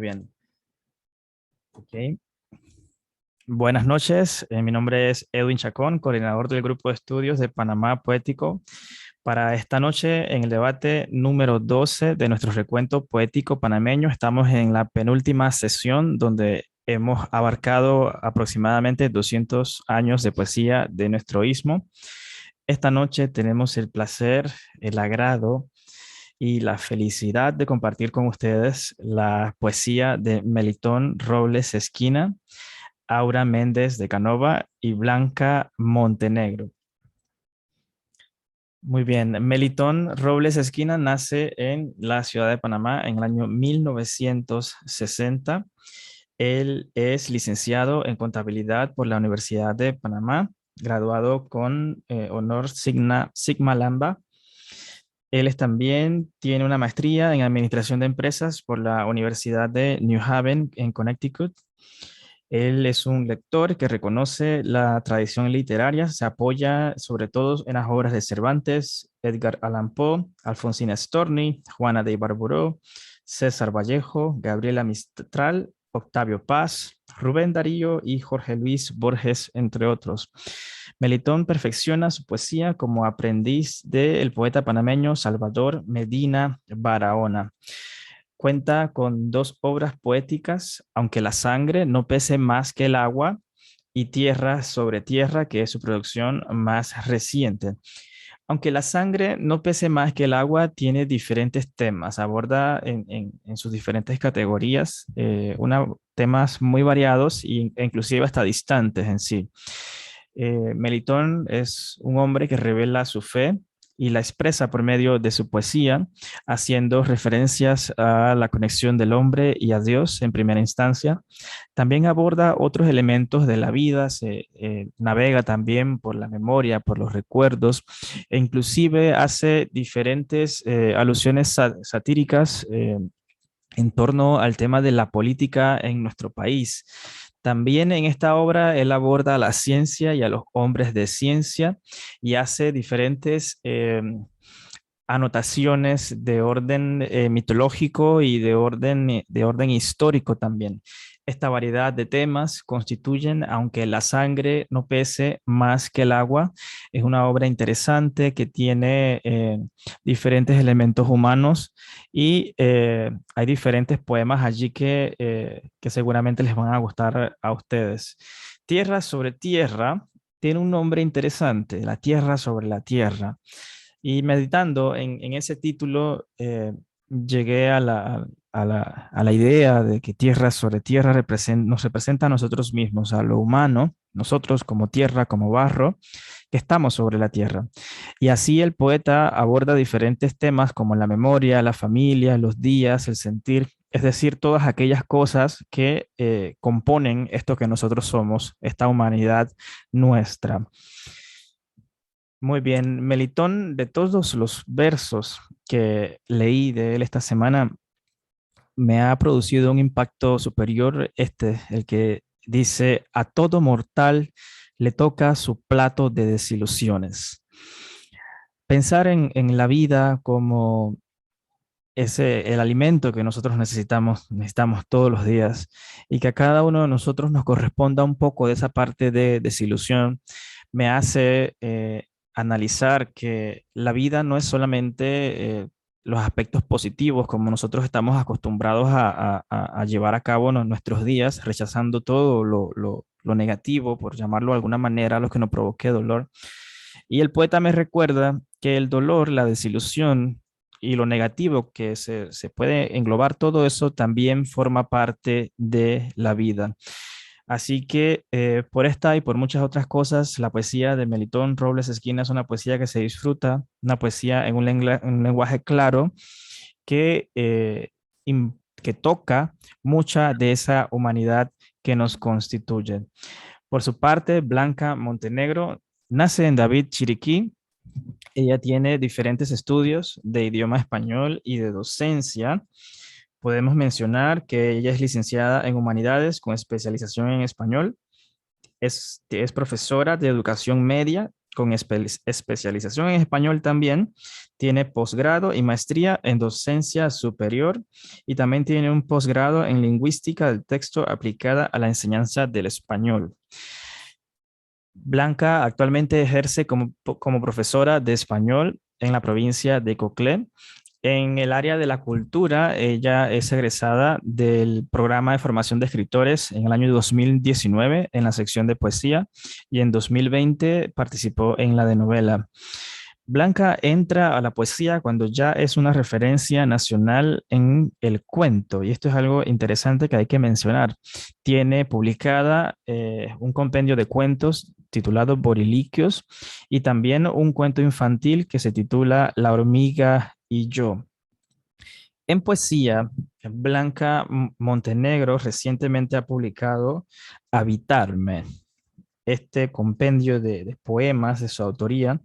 Bien, ok. Buenas noches, mi nombre es Edwin Chacón, coordinador del grupo de estudios de Panamá Poético. Para esta noche, en el debate número 12 de nuestro recuento poético panameño, estamos en la penúltima sesión donde hemos abarcado aproximadamente 200 años de poesía de nuestro istmo. Esta noche tenemos el placer, el agrado y la felicidad de compartir con ustedes la poesía de Melitón Robles Esquina, Aura Méndez de Canova y Blanca Montenegro. Muy bien, Melitón Robles Esquina nace en la ciudad de Panamá en el año 1960. Él es licenciado en contabilidad por la Universidad de Panamá, graduado con honor Sigma Lambda. También tiene una maestría en administración de empresas por la Universidad de New Haven en Connecticut. Él es un lector que reconoce la tradición literaria, se apoya sobre todo en las obras de Cervantes, Edgar Allan Poe, Alfonsina Storni, Juana de Ibarburu, César Vallejo, Gabriela Mistral, Octavio Paz, Rubén Darío y Jorge Luis Borges, entre otros. Melitón perfecciona su poesía como aprendiz del poeta panameño Salvador Medina Barahona. Cuenta con dos obras poéticas, Aunque la sangre no pese más que el agua, y Tierra sobre Tierra, que es su producción más reciente. Aunque la sangre no pese más que el agua, tiene diferentes temas, aborda en sus diferentes categorías temas muy variados e inclusive hasta distantes en sí. Melitón es un hombre que revela su fe y la expresa por medio de su poesía, haciendo referencias a la conexión del hombre y a Dios en primera instancia. También aborda otros elementos de la vida, se navega también por la memoria, por los recuerdos, e inclusive hace diferentes alusiones satíricas en torno al tema de la política en nuestro país. También en esta obra él aborda a la ciencia y a los hombres de ciencia y hace diferentes anotaciones de orden mitológico y de orden histórico también. Esta variedad de temas constituyen, aunque la sangre no pese más que el agua, es una obra interesante que tiene diferentes elementos humanos y hay diferentes poemas allí que seguramente les van a gustar a ustedes. Tierra sobre Tierra tiene un nombre interesante, La Tierra sobre la Tierra. Y meditando en ese título, llegué a la idea de que tierra sobre tierra nos representa a nosotros mismos, a lo humano, nosotros como tierra, como barro, que estamos sobre la tierra. Y así el poeta aborda diferentes temas como la memoria, la familia, los días, el sentir, es decir, todas aquellas cosas que componen esto que nosotros somos, esta humanidad nuestra. Muy bien, Melitón, de todos los versos que leí de él esta semana, me ha producido un impacto superior el que dice, a todo mortal le toca su plato de desilusiones. Pensar en la vida como el alimento que nosotros necesitamos todos los días y que a cada uno de nosotros nos corresponda un poco de esa parte de desilusión, me hace analizar que la vida no es solamente los aspectos positivos como nosotros estamos acostumbrados a llevar a cabo nuestros días, rechazando todo lo negativo, por llamarlo de alguna manera, lo que nos provoque dolor. Y el poeta me recuerda que el dolor, la desilusión y lo negativo que se puede englobar, todo eso también forma parte de la vida. Así que por esta y por muchas otras cosas, la poesía de Melitón Robles Esquina es una poesía que se disfruta, una poesía en un lenguaje claro que, que toca mucha de esa humanidad que nos constituye. Por su parte, Blanca Montenegro nace en David, Chiriquí. Ella tiene diferentes estudios de idioma español y de docencia. Podemos mencionar que ella es licenciada en Humanidades con especialización en español. Es profesora de educación media con especialización en español también. Tiene posgrado y maestría en docencia superior y también tiene un posgrado en lingüística del texto aplicada a la enseñanza del español. Blanca actualmente ejerce como profesora de español en la provincia de Coclé. En el área de la cultura, ella es egresada del programa de formación de escritores en el año 2019 en la sección de poesía y en 2020 participó en la de novela. Blanca entra a la poesía cuando ya es una referencia nacional en el cuento, y esto es algo interesante que hay que mencionar. Tiene publicada un compendio de cuentos titulado Boriliquios y también un cuento infantil que se titula La hormiga y yo. En poesía, Blanca Montenegro recientemente ha publicado Habitarme, este compendio de poemas de su autoría.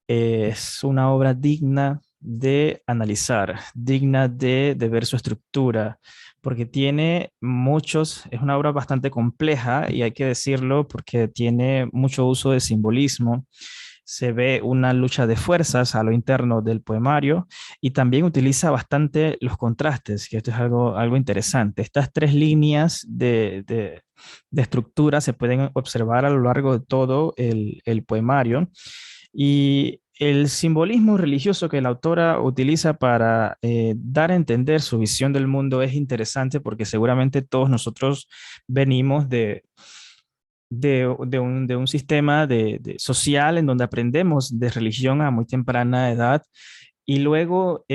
Es una obra digna de analizar, digna de ver su estructura, porque tiene muchos, es una obra bastante compleja y hay que decirlo porque tiene mucho uso de simbolismo. Se ve una lucha de fuerzas a lo interno del poemario y también utiliza bastante los contrastes, que esto es algo interesante. Estas tres líneas de estructura se pueden observar a lo largo de todo el poemario y el simbolismo religioso que la autora utiliza para dar a entender su visión del mundo es interesante porque seguramente todos nosotros venimos de un sistema social en donde aprendemos de religión a muy temprana edad y luego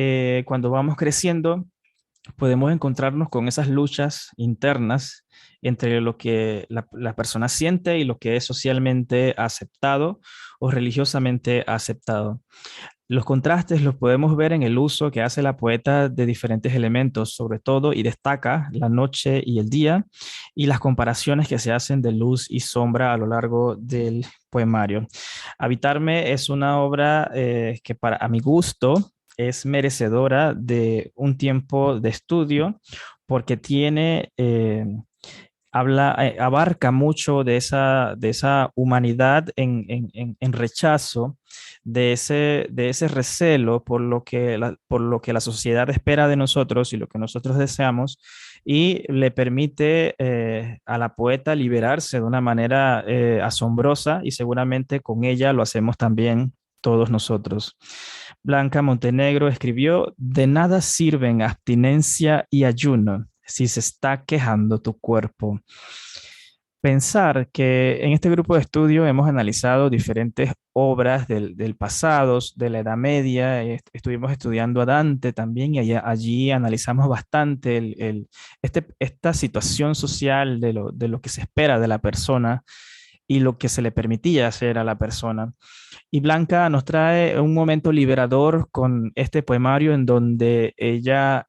cuando vamos creciendo podemos encontrarnos con esas luchas internas entre lo que la persona siente y lo que es socialmente aceptado o religiosamente aceptado. Los contrastes los podemos ver en el uso que hace la poeta de diferentes elementos, sobre todo, y destaca la noche y el día, y las comparaciones que se hacen de luz y sombra a lo largo del poemario. Habitarme es una obra que para a mi gusto es merecedora de un tiempo de estudio porque tiene abarca mucho de esa humanidad en rechazo, de ese recelo por lo que la sociedad espera de nosotros y lo que nosotros deseamos, y le permite a la poeta liberarse de una manera asombrosa y seguramente con ella lo hacemos también todos nosotros. Blanca Montenegro escribió: de nada sirven abstinencia y ayuno si se está quejando tu cuerpo. Pensar que en este grupo de estudio hemos analizado diferentes obras del pasado, de la Edad Media, estuvimos estudiando a Dante también y allí analizamos bastante esta situación social de lo que se espera de la persona y lo que se le permitía hacer a la persona. Y Blanca nos trae un momento liberador con este poemario en donde ella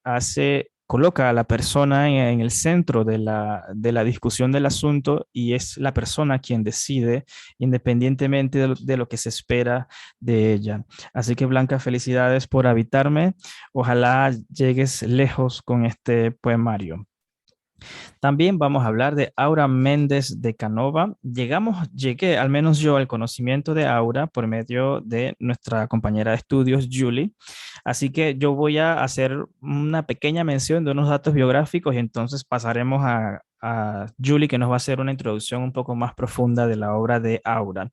coloca a la persona en el centro de la discusión del asunto y es la persona quien decide independientemente de lo que se espera de ella. Así que Blanca, felicidades por habitarme. Ojalá llegues lejos con este poemario. También vamos a hablar de Aura Méndez de Canova. Llegué, al menos yo, al conocimiento de Aura por medio de nuestra compañera de estudios, Julie. Así que yo voy a hacer una pequeña mención de unos datos biográficos y entonces pasaremos a Julie, que nos va a hacer una introducción un poco más profunda de la obra de Aura.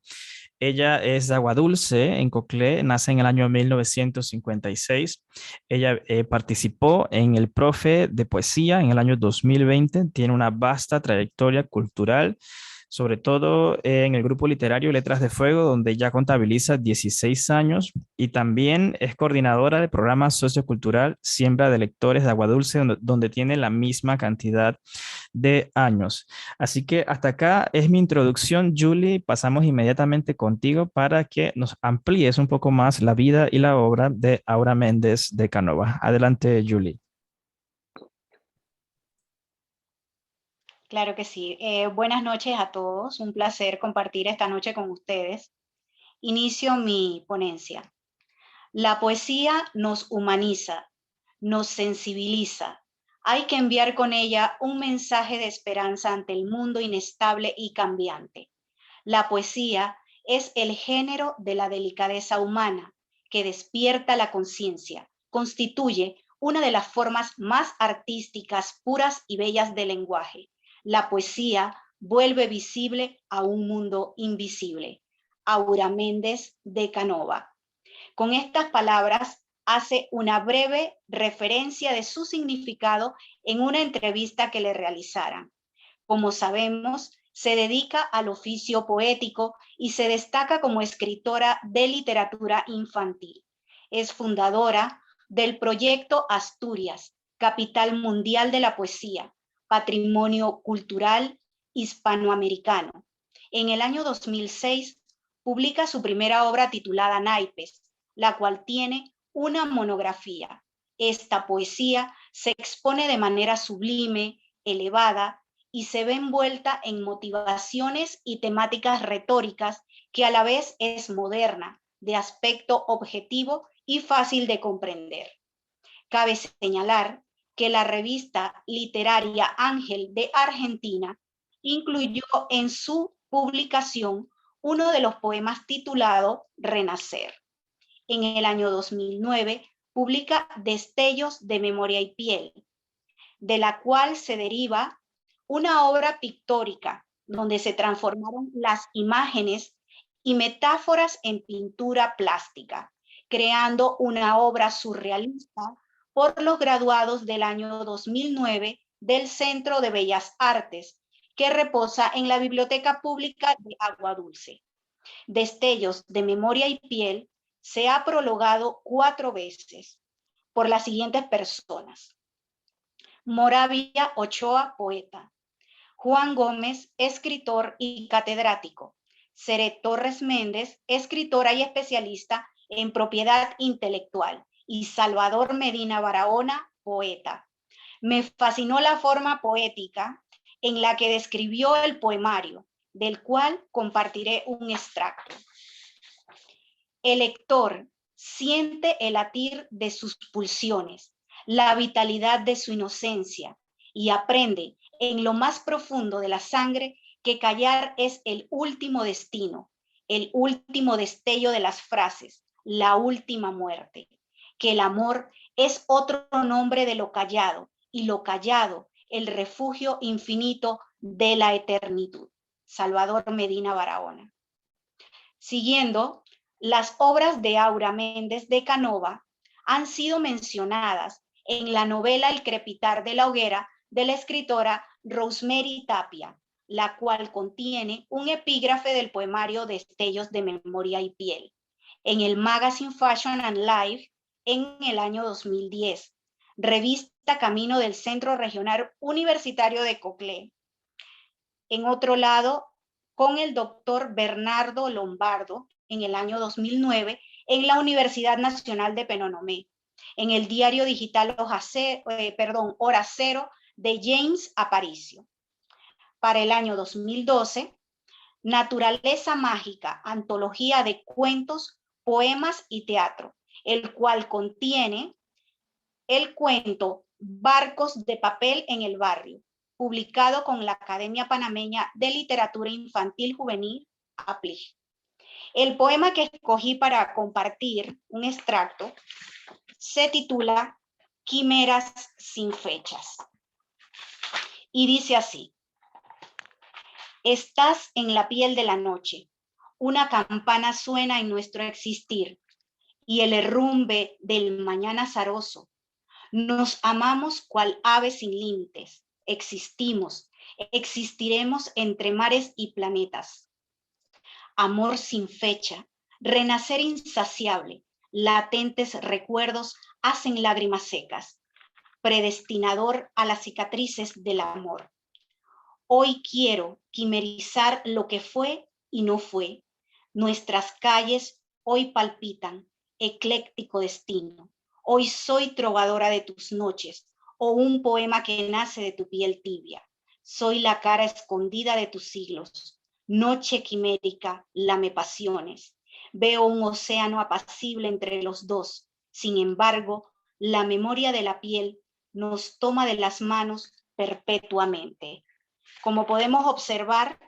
Ella es de Aguadulce, en Coclé, nace en el año 1956. Ella participó en el Profe de Poesía en el año 2020. Tiene una vasta trayectoria cultural, sobre todo en el grupo literario Letras de Fuego, donde ya contabiliza 16 años y también es coordinadora del programa sociocultural Siembra de Lectores de Aguadulce, donde tiene la misma cantidad de años. Así que hasta acá es mi introducción, Julie. Pasamos inmediatamente contigo para que nos amplíes un poco más la vida y la obra de Aura Méndez de Canova. Adelante, Julie. Claro que sí. Buenas noches a todos. Un placer compartir esta noche con ustedes. Inicio mi ponencia. La poesía nos humaniza, nos sensibiliza. Hay que enviar con ella un mensaje de esperanza ante el mundo inestable y cambiante. La poesía es el género de la delicadeza humana que despierta la conciencia, constituye una de las formas más artísticas, puras y bellas del lenguaje. La poesía vuelve visible a un mundo invisible. Aura Méndez de Canova. Con estas palabras hace una breve referencia de su significado en una entrevista que le realizaran. Como sabemos, se dedica al oficio poético y se destaca como escritora de literatura infantil. Es fundadora del proyecto Asturias, Capital Mundial de la Poesía, Patrimonio Cultural Hispanoamericano. En el año 2006 publica su primera obra titulada Naipes, la cual tiene una monografía. Esta poesía se expone de manera sublime, elevada, y se ve envuelta en motivaciones y temáticas retóricas que a la vez es moderna, de aspecto objetivo y fácil de comprender. Cabe señalar que la revista literaria Ángel de Argentina incluyó en su publicación uno de los poemas titulado Renacer. En el año 2009 publica Destellos de Memoria y Piel, de la cual se deriva una obra pictórica donde se transformaron las imágenes y metáforas en pintura plástica, creando una obra surrealista por los graduados del año 2009 del Centro de Bellas Artes, que reposa en la Biblioteca Pública de Agua Dulce. Destellos de Memoria y Piel se ha prologado 4 veces por las siguientes personas: Moravia Ochoa, poeta; Juan Gómez, escritor y catedrático; Ceret Torres Méndez, escritora y especialista en propiedad intelectual; y Salvador Medina Barahona, poeta. Me fascinó la forma poética en la que describió el poemario, del cual compartiré un extracto. El lector siente el latir de sus pulsiones, la vitalidad de su inocencia, y aprende en lo más profundo de la sangre que callar es el último destino, el último destello de las frases, la última muerte, que el amor es otro nombre de lo callado, y lo callado el refugio infinito de la eternitud. Salvador Medina Barahona. Siguiendo, las obras de Aura Méndez de Canova han sido mencionadas en la novela El crepitar de la hoguera de la escritora Rosemary Tapia, la cual contiene un epígrafe del poemario Destellos de Memoria y Piel, en el Magazine Fashion and Life en el año 2010, revista Camino del Centro Regional Universitario de Coclé. En otro lado, con el doctor Bernardo Lombardo en el año 2009 en la Universidad Nacional de Penonomé, en el diario digital Hora Cero de James Aparicio. Para el año 2012, Naturaleza Mágica, antología de cuentos, poemas y teatro, el cual contiene el cuento Barcos de papel en el barrio, publicado con la Academia Panameña de Literatura Infantil Juvenil, APLIJ. El poema que escogí para compartir un extracto se titula Quimeras sin fechas. Y dice así: estás en la piel de la noche, una campana suena en nuestro existir, y el herrumbe del mañana azaroso. Nos amamos cual aves sin límites, existimos, existiremos entre mares y planetas. Amor sin fecha, renacer insaciable, latentes recuerdos hacen lágrimas secas, predestinador a las cicatrices del amor. Hoy quiero quimerizar lo que fue y no fue. Nuestras calles hoy palpitan, ecléctico destino. Hoy soy trovadora de tus noches, o un poema que nace de tu piel tibia. Soy la cara escondida de tus siglos. Noche quimérica, lame pasiones. Veo un océano apacible entre los dos. Sin embargo, la memoria de la piel nos toma de las manos perpetuamente. Como podemos observar,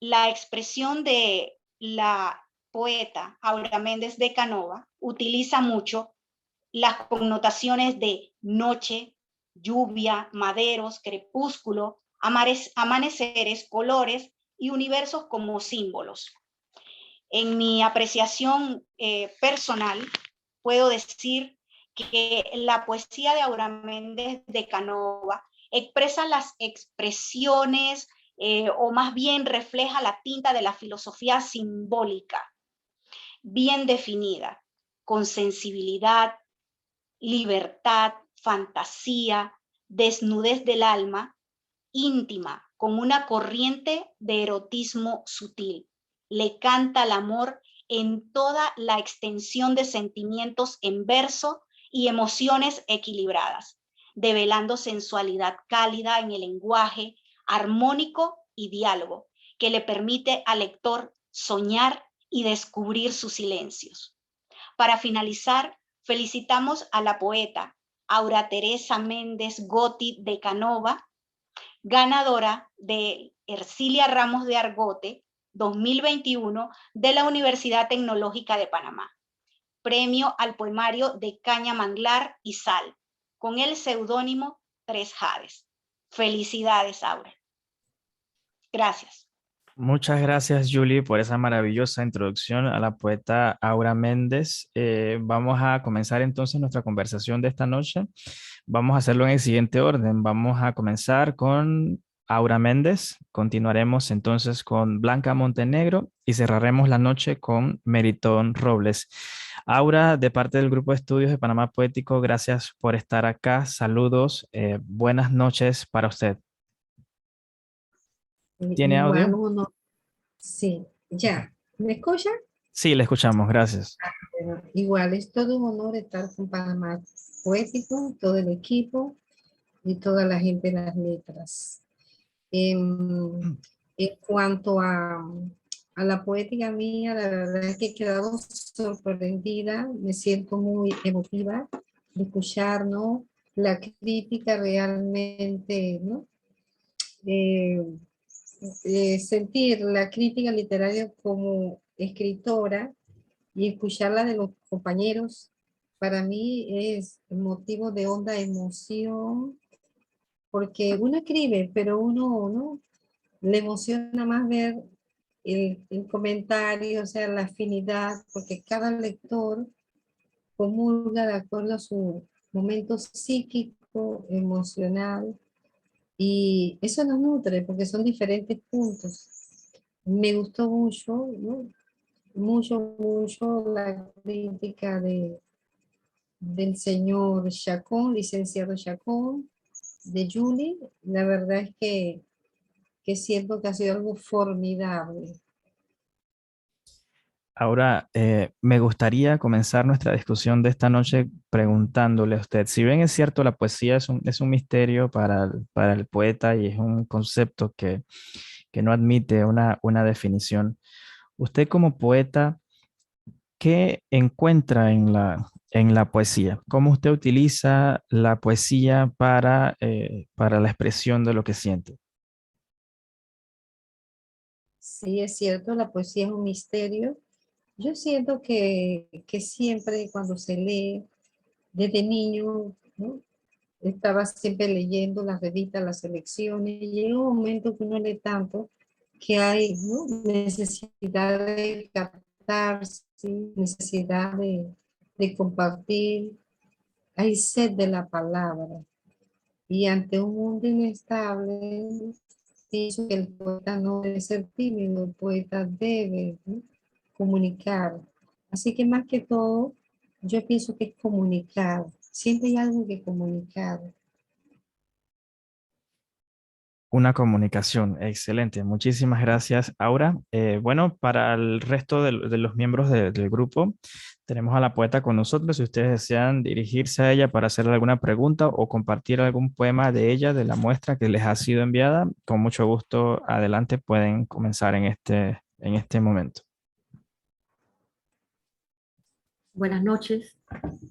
la expresión de la poeta Aura Méndez de Canova utiliza mucho las connotaciones de noche, lluvia, maderos, crepúsculo, amaneceres, colores y universos como símbolos. En mi apreciación personal, puedo decir que la poesía de Aura Méndez de Canova expresa las expresiones o más bien refleja la tinta de la filosofía simbólica, bien definida, con sensibilidad, libertad, fantasía, desnudez del alma, íntima, con una corriente de erotismo sutil. Le canta al amor en toda la extensión de sentimientos en verso y emociones equilibradas, develando sensualidad cálida en el lenguaje, armónico y diálogo, que le permite al lector soñar y descubrir sus silencios. Para finalizar, felicitamos a la poeta Aura Teresa Méndez Gotti de Canova, ganadora de Ercilia Ramos de Argote 2021 de la Universidad Tecnológica de Panamá. Premio al poemario de Caña Manglar y Sal, con el seudónimo Tres Jades. Felicidades, Aura. Gracias. Muchas gracias, Julie, por esa maravillosa introducción a la poeta Aura Méndez. Vamos a comenzar entonces nuestra conversación de esta noche. Vamos a hacerlo en el siguiente orden. Vamos a comenzar con Aura Méndez, continuaremos entonces con Blanca Montenegro y cerraremos la noche con Meritón Robles. Aura, de parte del Grupo de Estudios de Panamá Poético, gracias por estar acá. Saludos, buenas noches para usted. ¿Tiene Igual audio? uno, sí, ya. ¿Me escucha? Sí, le escuchamos, gracias. Bueno, igual es todo un honor estar con Panamá Poético, todo el equipo y toda la gente de las letras. En cuanto a la poética mía, la verdad es que he quedado sorprendida, me siento muy emotiva de escuchar, ¿no? La crítica realmente, ¿no? Eh, sentir la crítica literaria como escritora y escucharla de los compañeros, para mí es motivo de honda emoción, porque uno escribe, pero uno no le emociona más ver el comentario, o sea, la afinidad, porque cada lector comulga de acuerdo a su momento psíquico, emocional, y eso nos nutre porque son diferentes puntos. Me gustó mucho, ¿no? Mucho la crítica del señor Chacón, licenciado Chacón, de Julie. La verdad es que siento que ha sido algo formidable. Ahora, me gustaría comenzar nuestra discusión de esta noche preguntándole a usted, si bien es cierto, la poesía es un misterio para el poeta y es un concepto que no admite una definición, usted como poeta, ¿qué encuentra en la poesía? ¿Cómo usted utiliza la poesía para la expresión de lo que siente? Sí, es cierto, la poesía es un misterio. Yo siento que siempre cuando se lee, desde niño, ¿no? Estaba siempre leyendo las revistas, las selecciones, y llega un momento que uno lee tanto que hay, ¿no? Necesidad de captar, ¿sí? Necesidad de compartir, hay sed de la palabra. Y ante un mundo inestable, pienso que el poeta no debe ser tímido, el poeta debe, ¿no? Comunicar. Así que más que todo, yo pienso que es comunicar. Siempre hay algo que comunicar. Una comunicación, excelente. Muchísimas gracias, Aura. Bueno, para el resto de los miembros del grupo, tenemos a la poeta con nosotros. Si ustedes desean dirigirse a ella para hacerle alguna pregunta o compartir algún poema de ella, de la muestra que les ha sido enviada, con mucho gusto, adelante, pueden comenzar en este momento. Buenas noches.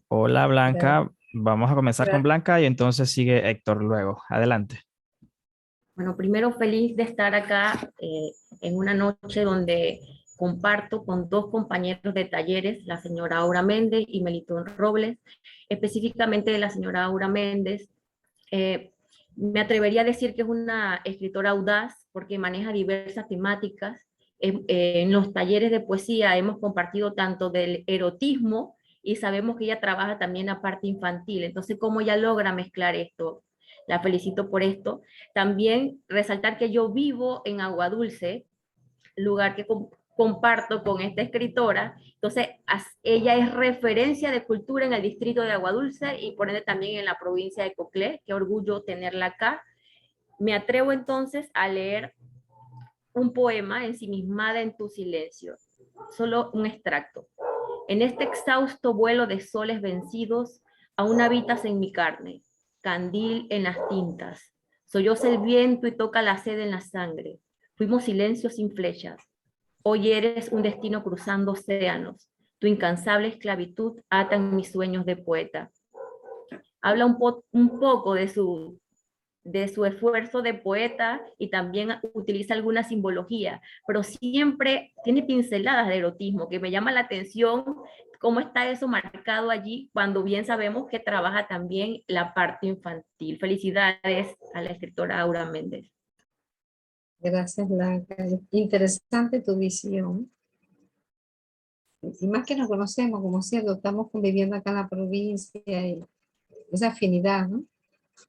Hola, Gracias. Blanca. Vamos a comenzar con Blanca y entonces sigue Héctor luego. Adelante. Bueno, primero feliz de estar acá en una noche donde comparto con dos compañeros de talleres, la señora Aura Méndez y Melitón Robles. Específicamente de la señora Aura Méndez, me atrevería a decir que es una escritora audaz porque maneja diversas temáticas. En los talleres de poesía hemos compartido tanto del erotismo y sabemos que ella trabaja también la parte infantil. Entonces, ¿cómo ella logra mezclar esto? La felicito por esto. También resaltar que yo vivo en Aguadulce, lugar que comparto con esta escritora. Entonces, ella es referencia de cultura en el distrito de Aguadulce y por ende también en la provincia de Coclé. Qué orgullo tenerla acá. Me atrevo entonces a leer un poema, Ensimismada en tu silencio. Solo un extracto. En este exhausto vuelo de soles vencidos, aún habitas en mi carne, candil en las tintas. Solloza el viento y toca la sed en la sangre. Fuimos silencios sin flechas. Hoy eres un destino cruzando océanos. Tu incansable esclavitud ata en mis sueños de poeta. Habla un poco de su esfuerzo de poeta y también utiliza alguna simbología, pero siempre tiene pinceladas de erotismo, que me llama la atención cómo está eso marcado allí, cuando bien sabemos que trabaja también la parte infantil. Felicidades a la escritora Aura Méndez. Gracias, Blanca. Interesante tu visión. Y más que nos conocemos, como cierto, estamos conviviendo acá en la provincia y esa afinidad, ¿no?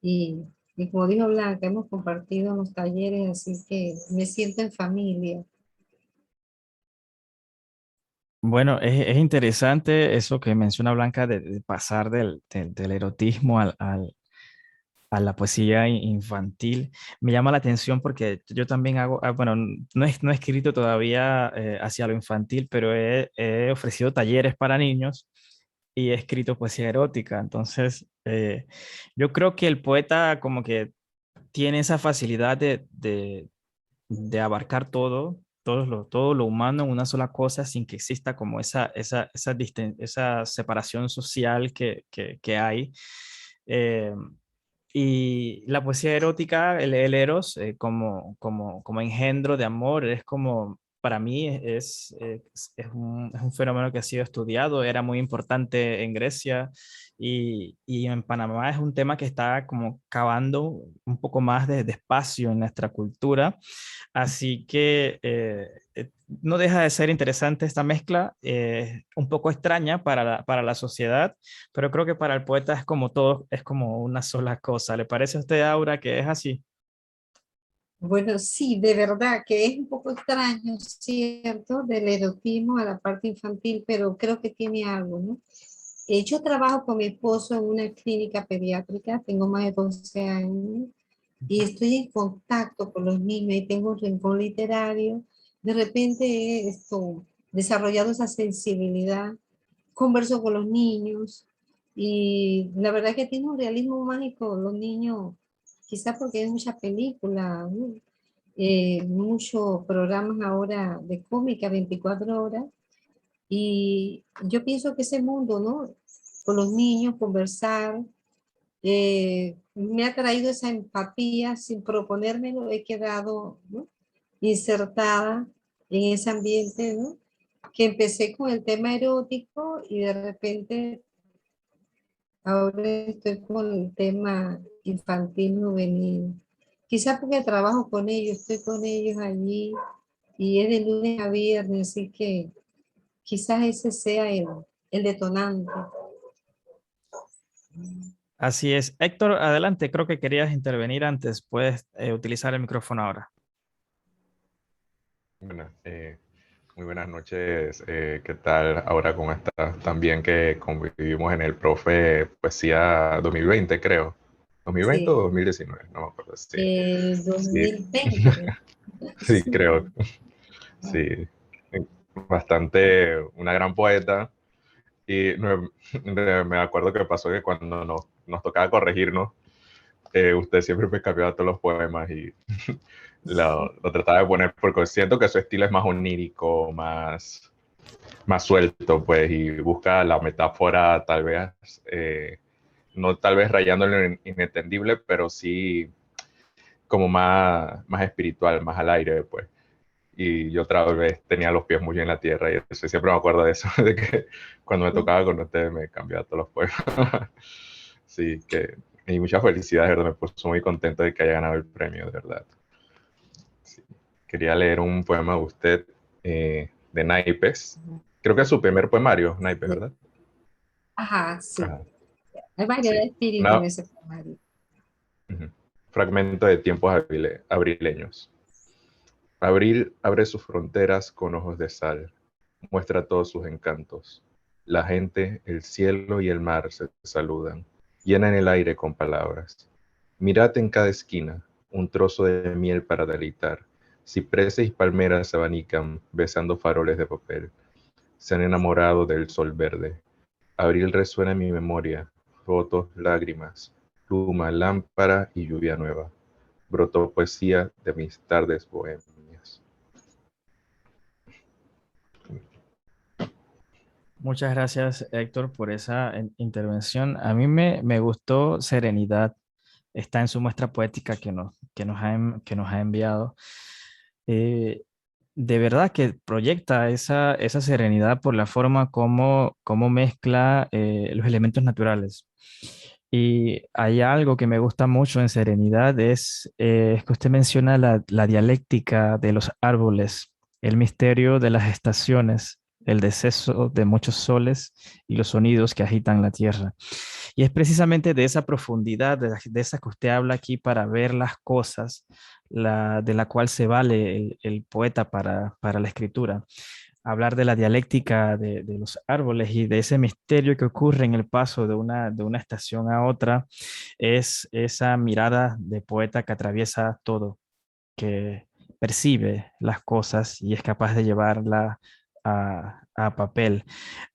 Y como dijo Blanca, hemos compartido los talleres, así que me siento en familia. Bueno, es interesante eso que menciona Blanca de pasar del erotismo a la poesía infantil. Me llama la atención porque yo también hago, bueno, no he escrito todavía hacia lo infantil, pero he ofrecido talleres para niños y he escrito poesía erótica. Entonces, yo creo que el poeta como que tiene esa facilidad de abarcar todo lo humano en una sola cosa sin que exista como esa separación social que hay. Eh, y la poesía erótica, el eros, como engendro de amor, es como, para mí es un fenómeno que ha sido estudiado, era muy importante en Grecia y en Panamá es un tema que está como cavando un poco más de espacio en nuestra cultura. Así que no deja de ser interesante esta mezcla, un poco extraña para la sociedad, pero creo que para el poeta es como todo, es como una sola cosa. ¿Le parece a usted, Aura, que es así? Bueno, sí, de verdad que es un poco extraño, ¿cierto? Del erotismo a la parte infantil, pero creo que tiene algo, ¿no? Yo trabajo con mi esposo en una clínica pediátrica, tengo más de 12 años, y estoy en contacto con los niños y tengo un rincón literario. De repente he desarrollado esa sensibilidad, converso con los niños y la verdad que tiene un realismo mágico los niños, quizás porque hay muchas películas, ¿no? Muchos programas ahora de cómica 24 horas y yo pienso que ese mundo, ¿no? Con los niños, conversar, me ha traído esa empatía sin proponérmelo, he quedado, ¿no? Insertada en ese ambiente, ¿no? Que empecé con el tema erótico y de repente ahora estoy con el tema infantil juvenil. Quizás porque trabajo con ellos, estoy con ellos allí y es de lunes a viernes, así que quizás ese sea el detonante. Así es. Héctor, adelante, creo que querías intervenir antes, puedes utilizar el micrófono ahora. Bueno, muy buenas noches. ¿Qué tal ahora cómo estás? También que convivimos en el Profe Poesía 2020, creo. ¿2020 o Sí, 2019? No me acuerdo. Sí, sí, 2020. sí, creo. Sí, bastante una gran poeta. Y me acuerdo que pasó que cuando nos tocaba corregirnos, usted siempre me cambiaba todos los poemas y lo trataba de poner porque siento que su estilo es más onírico, más suelto, pues, y busca la metáfora tal vez, no tal vez rayando en lo inentendible, pero sí como más espiritual, más al aire, pues. y yo otra vez tenía los pies muy en la tierra y eso, siempre me acuerdo de eso, de que cuando me tocaba con ustedes me cambiaba todos los poemas. Sí, que, y muchas felicidades, de verdad, me puso muy contento de que haya ganado el premio, de verdad. Sí. Quería leer un poema de usted, de Naipes. Creo que es su primer poemario, Naipes, ¿verdad? Ajá, sí. Ajá, Hay variedad de sí. espíritu en ese poemario. Ujú. Fragmento de tiempos abrileños. Abril abre sus fronteras con ojos de sal, muestra todos sus encantos. La gente, el cielo y el mar se saludan, llenan el aire con palabras. Mirad en cada esquina, un trozo de miel para deleitar. Cipreses y palmeras se abanican, besando faroles de papel. Se han enamorado del sol verde. Abril resuena en mi memoria, fotos, lágrimas, pluma, lámpara y lluvia nueva. Brotó poesía de mis tardes bohemias. Muchas gracias, Héctor, por esa intervención. A mí me gustó Serenidad. Está en su muestra poética que nos ha enviado. Eh, de verdad que proyecta esa serenidad por la forma como mezcla los elementos naturales. Y hay algo que me gusta mucho en Serenidad, es que usted menciona la dialéctica de los árboles, el misterio de las estaciones, el deceso de muchos soles y los sonidos que agitan la tierra. Y es precisamente de esa profundidad, de esa que usted habla aquí para ver las cosas, de la cual se vale el poeta para la escritura. Hablar de la dialéctica de los árboles y de ese misterio que ocurre en el paso de una estación a otra, es esa mirada de poeta que atraviesa todo, que percibe las cosas y es capaz de llevarla a papel.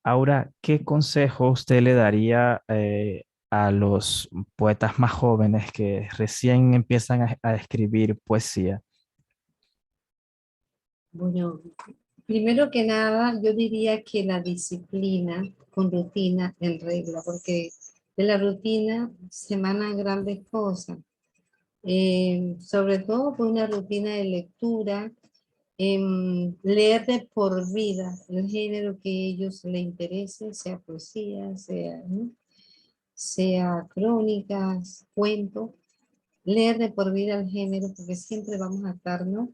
Ahora, ¿qué consejo usted le daría a los poetas más jóvenes que recién empiezan a escribir poesía? Bueno, primero que nada, yo diría que la disciplina con rutina en regla, porque de la rutina se emanan grandes cosas. Sobre todo por una rutina de lectura, leer de por vida el género que a ellos les interese, sea poesía, sea, ¿no?, sea crónicas, cuentos, leer de por vida el género, porque siempre vamos a estar, ¿no?,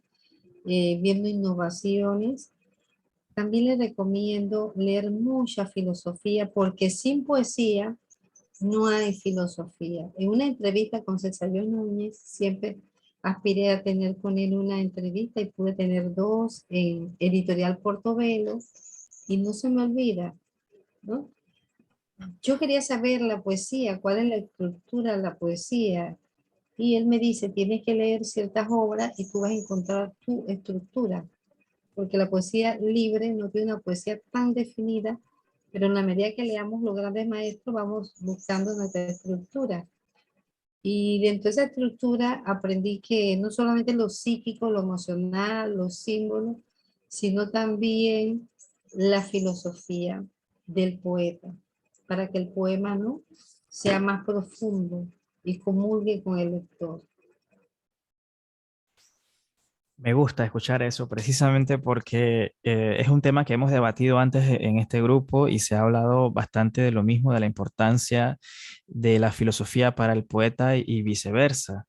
viendo innovaciones. También les recomiendo leer mucha filosofía, porque sin poesía no hay filosofía. En una entrevista con César Núñez, siempre aspiré a tener con él una entrevista y pude tener dos en Editorial Portobelo, y no se me olvida, ¿no? Yo quería saber la poesía, cuál es la estructura de la poesía, y él me dice, tienes que leer ciertas obras y tú vas a encontrar tu estructura, porque la poesía libre no tiene una poesía tan definida, pero en la medida que leamos los grandes maestros vamos buscando nuestra estructura. Y dentro de esa estructura aprendí que no solamente lo psíquico, lo emocional, los símbolos, sino también la filosofía del poeta, para que el poema, ¿no?, sea más profundo y comulgue con el lector. Me gusta escuchar eso precisamente porque es un tema que hemos debatido antes en este grupo y se ha hablado bastante de lo mismo, de la importancia de la filosofía para el poeta y viceversa.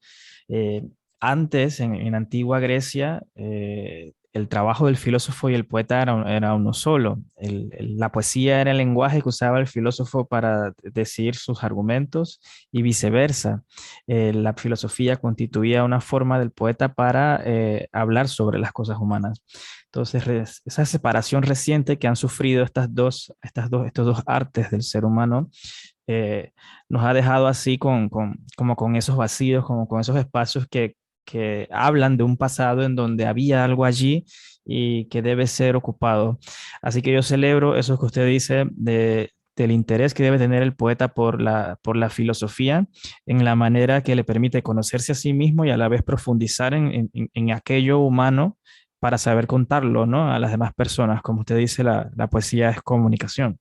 Eh, Antes, en antigua Grecia, el trabajo del filósofo y el poeta era uno solo. La poesía era el lenguaje que usaba el filósofo para decir sus argumentos y viceversa. La filosofía constituía una forma del poeta para hablar sobre las cosas humanas. Entonces, esa separación reciente que han sufrido estos dos artes del ser humano nos ha dejado así como con esos vacíos, como con esos espacios que hablan de un pasado en donde había algo allí y que debe ser ocupado. Así que yo celebro eso que usted dice del interés que debe tener el poeta por la filosofía en la manera que le permite conocerse a sí mismo y a la vez profundizar en aquello humano para saber contarlo, ¿no?, a las demás personas. Como usted dice, la poesía es comunicación.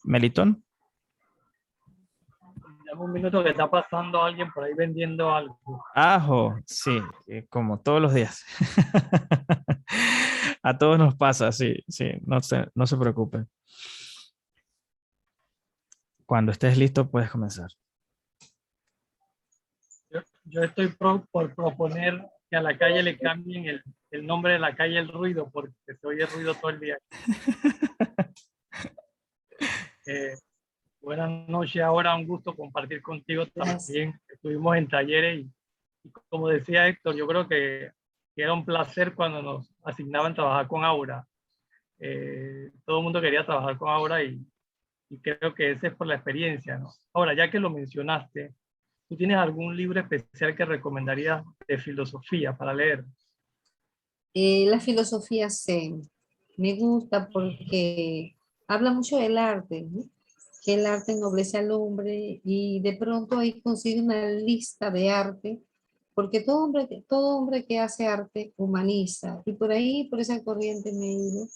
Melitón. Dame un minuto que está pasando alguien por ahí vendiendo algo. Ajo, sí, como todos los días. A todos nos pasa, sí, sí, no se preocupe. Cuando estés listo, puedes comenzar. Yo estoy por proponer que a la calle le cambien el nombre de la calle El Ruido, porque se oye ruido todo el día. Buenas noches, ahora un gusto compartir contigo Gracias. también. Estuvimos en talleres y como decía Héctor, yo creo que era un placer cuando nos asignaban trabajar con Aura. Todo el mundo quería trabajar con Aura y creo que ese es por la experiencia, ¿no? Ahora, ya que lo mencionaste, ¿tú tienes algún libro especial que recomendarías de filosofía para leer? La filosofía Zen me gusta porque habla mucho del arte, ¿no? Que el arte ennoblece al hombre y de pronto ahí consigue una lista de arte, porque todo hombre que hace arte humaniza y por ahí, por esa corriente me he ido.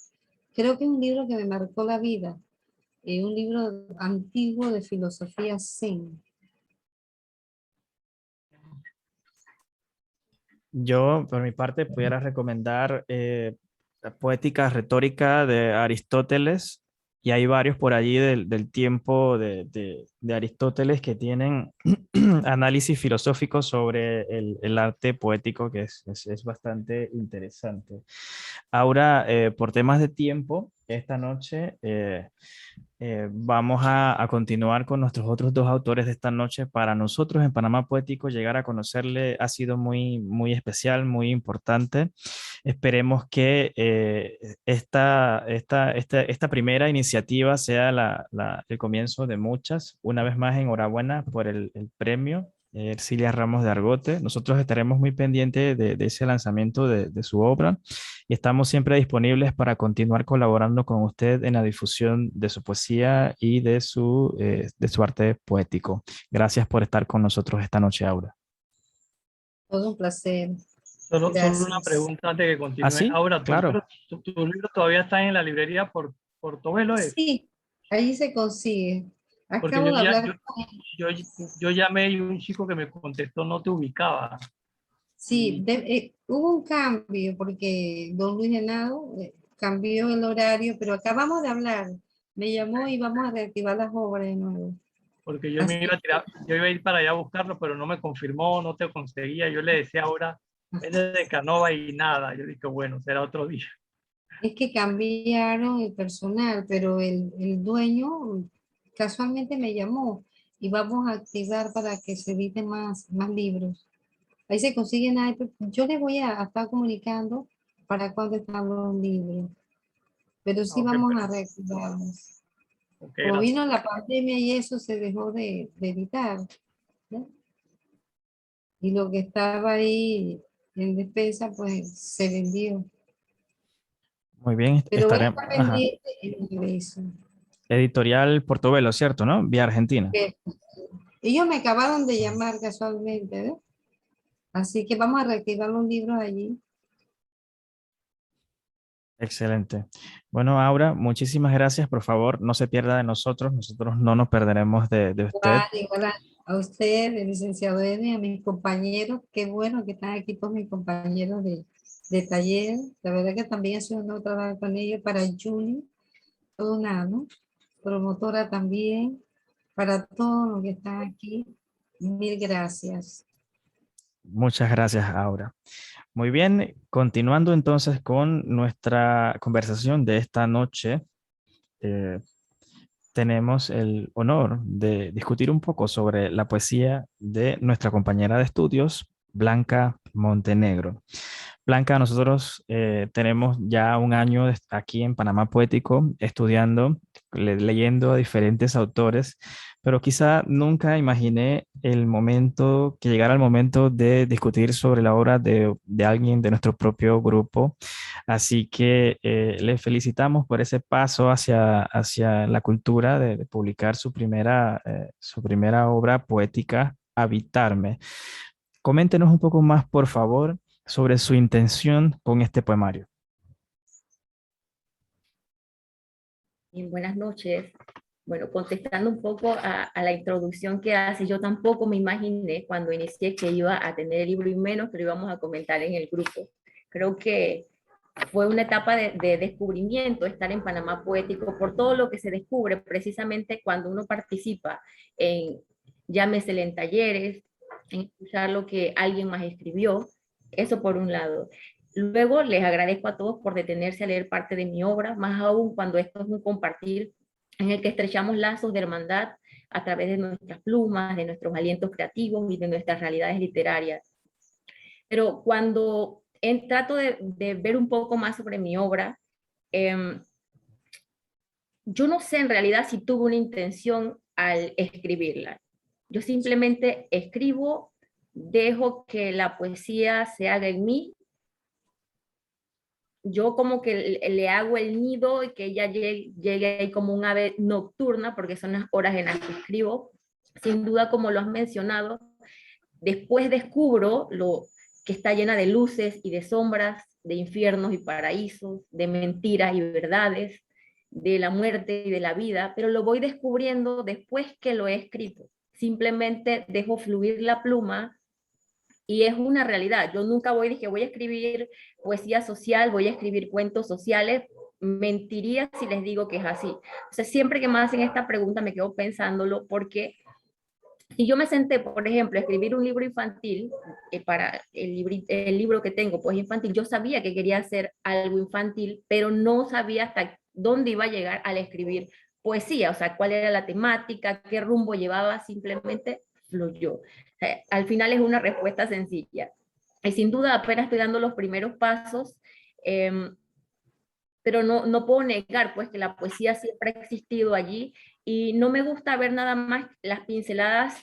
Creo que es un libro que me marcó la vida, un libro antiguo de filosofía Zen. Yo, por mi parte, pudiera recomendar la Poética Retórica de Aristóteles, y hay varios por allí del tiempo de Aristóteles que tienen análisis filosóficos sobre el arte poético, que es bastante interesante. Ahora, por temas de tiempo, esta noche vamos a continuar con nuestros otros dos autores de esta noche. Para nosotros en Panamá Poético, llegar a conocerle ha sido muy especial, muy importante. Esperemos que esta primera iniciativa sea el comienzo de muchas. Una vez más, enhorabuena por el premio. Ercilia Ramos de Argote. Nosotros estaremos muy pendientes de ese lanzamiento de su obra y estamos siempre disponibles para continuar colaborando con usted en la difusión de su poesía y de su arte poético. Gracias por estar con nosotros esta noche, Aura. Todo un placer. Solo una Gracias. pregunta antes de que ¿Ah, continúe. sí? Ahora, Claro. tus libros todavía están en la librería por Tobelo, ¿es? Sí, ahí se consigue. Porque Acabo de hablar con yo, yo llamé y un chico que me contestó no te ubicaba. sí, hubo un cambio porque don Luis Henao cambió el horario, pero acabamos de hablar. Me llamó y vamos a reactivar las obras de nuevo. Porque yo Así me iba a tirar, yo iba a ir para allá a buscarlo, pero no me confirmó, no te conseguía. Yo le decía ahora, vete de Canova y nada. Yo dije, bueno, será otro día. es que cambiaron el personal, pero el dueño casualmente me llamó y vamos a activar para que se editen más libros. Ahí se consiguen, yo les voy a estar comunicando para cuándo están los libros, pero sí Ok, vamos pues, a reactivarlos. ok, Como gracias. vino la pandemia y eso se dejó de editar, ¿no? Y lo que estaba ahí en despensa, pues se vendió. Muy bien, Pero voy a estaremos. estar Ajá. pendiente de eso. Editorial Portobelo, ¿cierto? ¿No? Vía Argentina. Que ellos me acabaron de llamar casualmente, ¿ves? Así que vamos a reactivar los libros allí. Excelente. Bueno, Aura, muchísimas gracias. Por favor, no se pierda de nosotros. Nosotros no nos perderemos de usted. Igual a usted, el licenciado Edwin, a mis compañeros, qué bueno que están aquí todos mis compañeros de taller. La verdad que también ha sido un honor trabajar con ellos. Para Julie, todo una, ¿no? Promotora también, para todos los que están aquí. Mil gracias. Muchas gracias, Aura. Muy bien, continuando entonces con nuestra conversación de esta noche, eh, tenemos el honor de discutir un poco sobre la poesía de nuestra compañera de estudios, Blanca Montenegro. Blanca, nosotros tenemos ya un año aquí en Panamá Poético estudiando, leyendo a diferentes autores, pero quizá nunca imaginé el momento, que llegara el momento de discutir sobre la obra de alguien de nuestro propio grupo. Así que le felicitamos por ese paso hacia la cultura de publicar su primera obra poética, Habitarme. Coméntenos un poco más, por favor, sobre su intención con este poemario. Bien, buenas noches. Bueno, contestando un poco a la introducción que hace, yo tampoco me imaginé cuando inicié que iba a tener el libro y menos que lo íbamos a comentar en el grupo. Creo que fue una etapa de descubrimiento estar en Panamá Poético por todo lo que se descubre precisamente cuando uno participa en, llámesele en talleres, en escuchar lo que alguien más escribió, eso por un lado. Luego les agradezco a todos por detenerse a leer parte de mi obra, más aún cuando esto es un compartir en el que estrechamos lazos de hermandad a través de nuestras plumas, de nuestros alientos creativos y de nuestras realidades literarias. Pero cuando trato de ver un poco más sobre mi obra, yo no sé en realidad si tuve una intención al escribirla. Yo simplemente escribo, dejo que la poesía se haga en mí, yo como que le hago el nido y que ella llegue ahí como un ave nocturna, porque son las horas en las que escribo. Sin duda, como lo has mencionado, después descubro lo que está llena de luces y de sombras, de infiernos y paraísos, de mentiras y verdades, de la muerte y de la vida, pero lo voy descubriendo después que lo he escrito. Simplemente dejo fluir la pluma y es una realidad. Yo nunca dije, voy a escribir poesía social, voy a escribir cuentos sociales. Mentiría si les digo que es así. O sea, siempre que me hacen esta pregunta me quedo pensándolo porque si yo me senté, por ejemplo, a escribir un libro infantil, para el libro que tengo, pues infantil, yo sabía que quería hacer algo infantil, pero no sabía hasta dónde iba a llegar al escribir poesía, o sea, cuál era la temática, qué rumbo llevaba, simplemente fluyó. Al final es una respuesta sencilla. Y sin duda apenas estoy dando los primeros pasos, pero no puedo negar pues que la poesía siempre ha existido allí y no me gusta ver nada más las pinceladas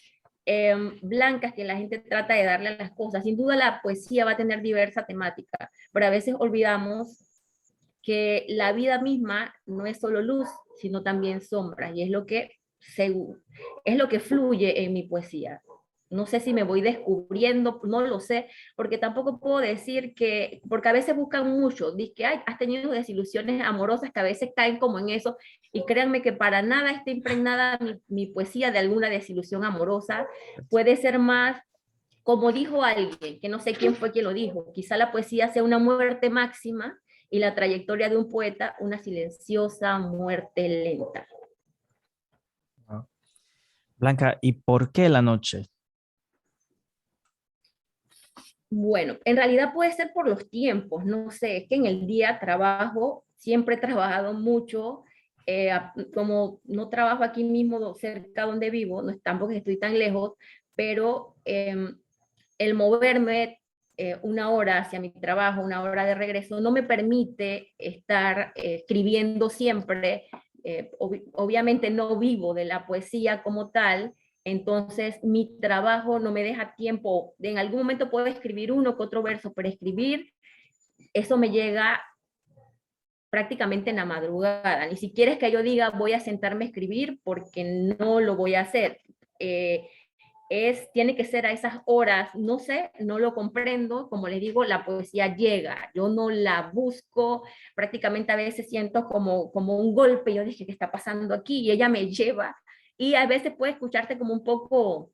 blancas que la gente trata de darle a las cosas. Sin duda la poesía va a tener diversa temática, pero a veces olvidamos que la vida misma no es solo luz, sino también sombra, y es lo que fluye en mi poesía. No sé si me voy descubriendo, no lo sé, porque tampoco puedo decir que, porque a veces buscan mucho, dicen que has tenido desilusiones amorosas que a veces caen como en eso, y créanme que para nada está impregnada mi poesía de alguna desilusión amorosa, puede ser más, como dijo alguien, que no sé quién fue quien lo dijo, quizá la poesía sea una muerte máxima y la trayectoria de un poeta una silenciosa muerte lenta. Blanca, ¿y por qué la noche? Bueno, en realidad puede ser por los tiempos, no sé, es que en el día trabajo, siempre he trabajado mucho, como no trabajo aquí mismo cerca donde vivo, no es tampoco que estoy tan lejos, pero el moverme una hora hacia mi trabajo, una hora de regreso, no me permite estar escribiendo siempre. Obviamente no vivo de la poesía como tal, entonces mi trabajo no me deja tiempo. En algún momento puedo escribir uno que otro verso, pero escribir, eso me llega prácticamente en la madrugada. Ni siquiera es que yo diga voy a sentarme a escribir porque no lo voy a hacer. Tiene que ser a esas horas, no sé, no lo comprendo, como les digo, la poesía llega, yo no la busco, prácticamente a veces siento como un golpe, yo dije, ¿qué está pasando aquí? Y ella me lleva, y a veces puede escucharte como un poco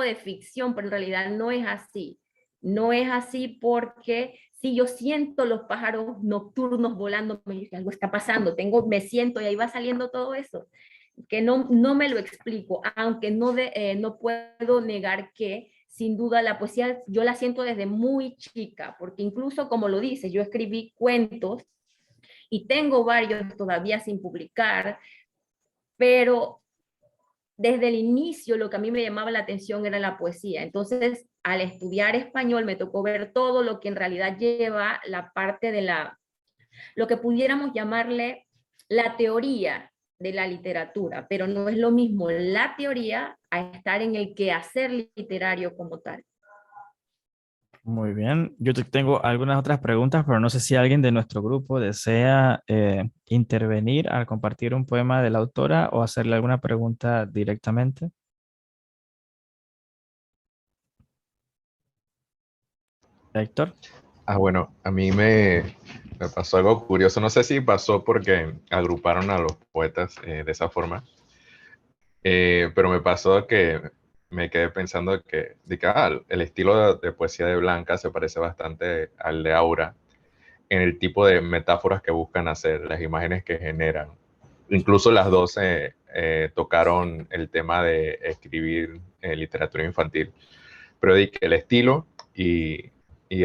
de ficción, pero en realidad no es así, no es así porque si yo siento los pájaros nocturnos volando, me dice, algo está pasando, me siento y ahí va saliendo todo eso que no me lo explico, aunque no puedo negar que sin duda la poesía yo la siento desde muy chica, porque incluso como lo dice, yo escribí cuentos y tengo varios todavía sin publicar, pero desde el inicio lo que a mí me llamaba la atención era la poesía. Entonces, al estudiar español me tocó ver todo lo que en realidad lleva la parte de lo que pudiéramos llamarle la teoría de la literatura, pero no es lo mismo la teoría a estar en el quehacer literario como tal. Muy bien, yo tengo algunas otras preguntas, pero no sé si alguien de nuestro grupo desea intervenir al compartir un poema de la autora o hacerle alguna pregunta directamente. Héctor. Bueno, a mí me Me pasó algo curioso, no sé si pasó porque agruparon a los poetas de esa forma, pero me pasó que me quedé pensando que el estilo de poesía de Blanca se parece bastante al de Aura en el tipo de metáforas que buscan hacer, las imágenes que generan. Incluso las dos tocaron el tema de escribir literatura infantil, pero di que el estilo y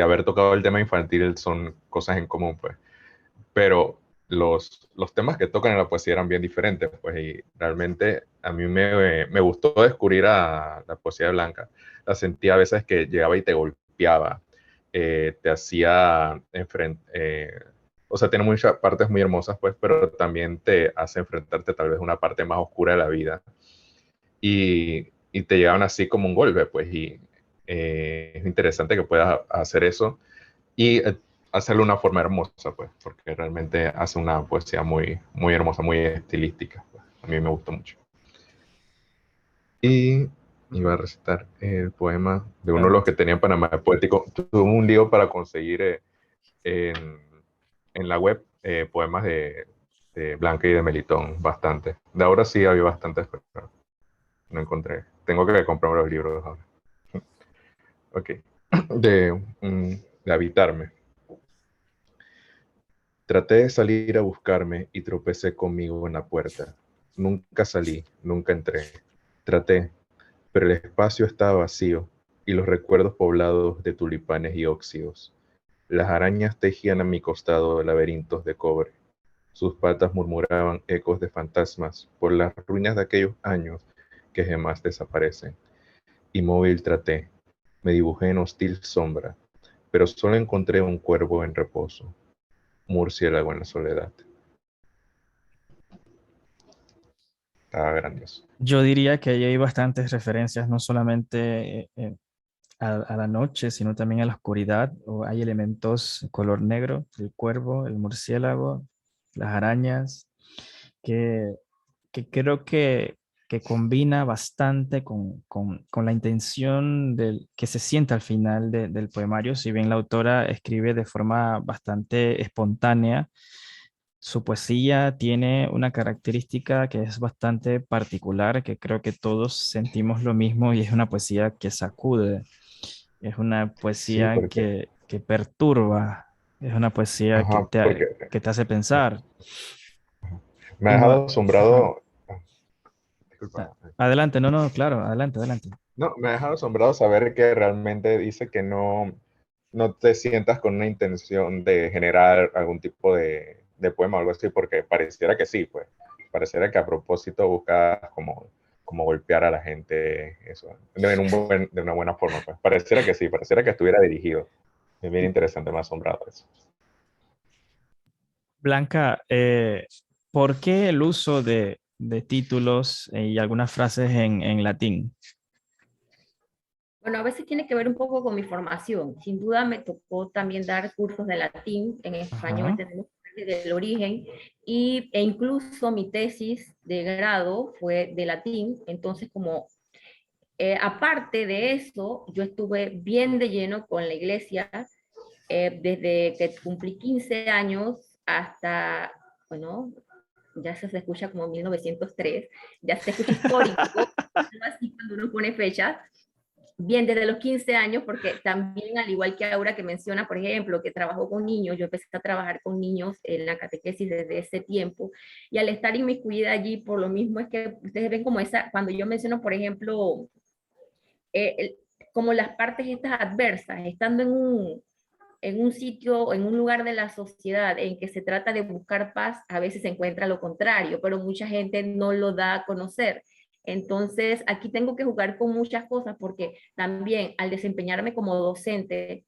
haber tocado el tema infantil son cosas en común, pues. Pero los temas que tocan en la poesía eran bien diferentes, pues, y realmente a mí me gustó descubrir a la poesía de Blanca. La sentía a veces que llegaba y te golpeaba, te hacía o sea, tiene muchas partes muy hermosas, pues, pero también te hace enfrentarte tal vez a una parte más oscura de la vida y te llegaban así como un golpe, pues, y es interesante que puedas hacer eso y hacerlo de una forma hermosa, pues, porque realmente hace una poesía muy, muy hermosa, muy estilística, pues. A mí me gustó mucho. Y iba a recitar el poema de uno de los que tenía en Panamá Poético. Tuve un lío para conseguir en, en la web poemas de Blanca y de Melitón, bastante. De ahora sí había bastantes, pero no encontré. Tengo que comprar los libros ahora. Ok. De habitarme. Traté de salir a buscarme y tropecé conmigo en la puerta. Nunca salí, nunca entré. Traté, pero el espacio estaba vacío y los recuerdos poblados de tulipanes y óxidos. Las arañas tejían a mi costado laberintos de cobre. Sus patas murmuraban ecos de fantasmas por las ruinas de aquellos años que jamás desaparecen. Inmóvil traté, me dibujé en hostil sombra, pero solo encontré un cuervo en reposo, murciélago en la soledad. Estaba grandioso. Yo diría que ahí hay bastantes referencias, no solamente a la noche, sino también a la oscuridad. O hay elementos color negro, el cuervo, el murciélago, las arañas, que, que creo que combina bastante con la intención que se siente al final del poemario. Si bien la autora escribe de forma bastante espontánea, su poesía tiene una característica que es bastante particular, que creo que todos sentimos lo mismo y es una poesía que sacude, es una Sí, poesía porque, que perturba, es una poesía ajá, porque que te hace pensar. me ha Y dejado no, ajá. asombrado. Disculpa. Adelante, no, no, claro, adelante, adelante. No, me ha dejado asombrado saber que realmente dice que no te sientas con una intención de generar algún tipo de poema o algo así, porque pareciera que sí, pues. Pareciera que a propósito buscas como golpear a la gente, eso, de una buena forma, pues. Pareciera que sí, pareciera que estuviera dirigido. Es bien interesante, me ha asombrado eso. Blanca, ¿por qué el uso de títulos y algunas frases en latín? Bueno, a veces tiene que ver un poco con mi formación. Sin duda me tocó también dar cursos de latín. En español Ajá. tenemos del origen e incluso mi tesis de grado fue de latín. Entonces, como aparte de eso, yo estuve bien de lleno con la iglesia desde que cumplí 15 años hasta, bueno, ya se escucha como 1903, ya se escucha histórico, así cuando uno pone fechas. Bien, desde los 15 años, porque también, al igual que Aura que menciona, por ejemplo, que trabajó con niños, yo empecé a trabajar con niños en la catequesis desde ese tiempo, y al estar inmiscuida allí, por lo mismo es que ustedes ven como esa, cuando yo menciono, por ejemplo, eh, como las partes estas adversas, estando en un sitio, en un lugar de la sociedad en que se trata de buscar paz, a veces se encuentra lo contrario, pero mucha gente no lo da a conocer. Entonces, aquí tengo que jugar con muchas cosas porque también al desempeñarme como docente,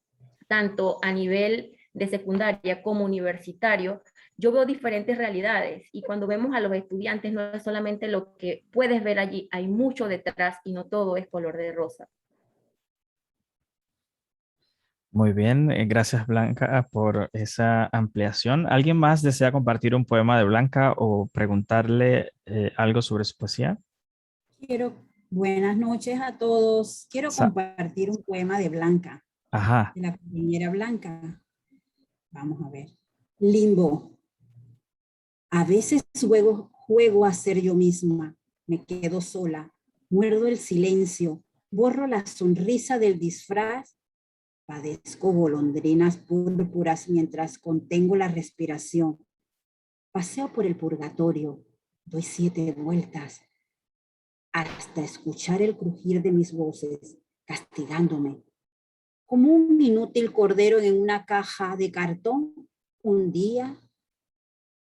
tanto a nivel de secundaria como universitario, yo veo diferentes realidades y cuando vemos a los estudiantes no es solamente lo que puedes ver allí, hay mucho detrás y no todo es color de rosa. Muy bien, gracias Blanca por esa ampliación. ¿Alguien más desea compartir un poema de Blanca o preguntarle algo sobre su poesía? Buenas noches a todos. Quiero Sa- compartir un poema de Blanca, Ajá, de la compañera Blanca. Vamos a ver. Limbo. A veces juego a ser yo misma. Me quedo sola. Muerdo el silencio. Borro la sonrisa del disfraz. Padezco golondrinas púrpuras mientras contengo la respiración. Paseo por el purgatorio. Doy 7 vueltas hasta escuchar el crujir de mis voces, castigándome. Como un inútil cordero en una caja de cartón, un día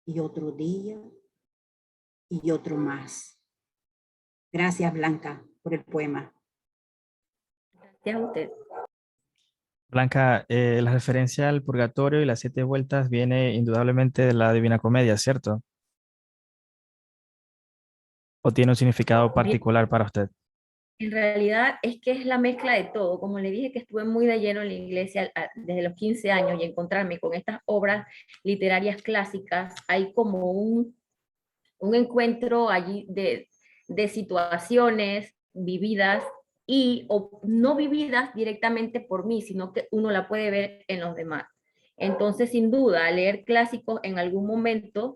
y otro día y otro más. Gracias, Blanca, por el poema. Gracias a usted. Blanca, la referencia al purgatorio y las 7 vueltas viene indudablemente de la Divina Comedia, ¿cierto? ¿O tiene un significado particular para usted? En realidad es que es la mezcla de todo. Como le dije que estuve muy de lleno en la iglesia desde los 15 años y encontrarme con estas obras literarias clásicas, hay como un encuentro allí de situaciones vividas y o no vividas directamente por mí, sino que uno la puede ver en los demás. Entonces, sin duda, leer clásicos en algún momento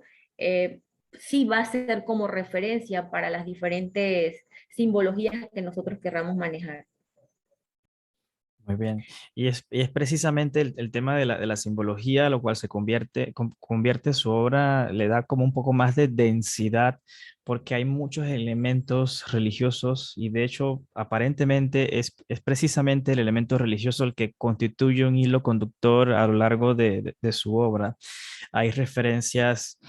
sí va a ser como referencia para las diferentes simbologías que nosotros querramos manejar. Muy bien. Y es precisamente el tema de la simbología, lo cual convierte su obra, le da como un poco más de densidad, porque hay muchos elementos religiosos y de hecho, aparentemente es precisamente el elemento religioso el que constituye un hilo conductor a lo largo de su obra. Hay referencias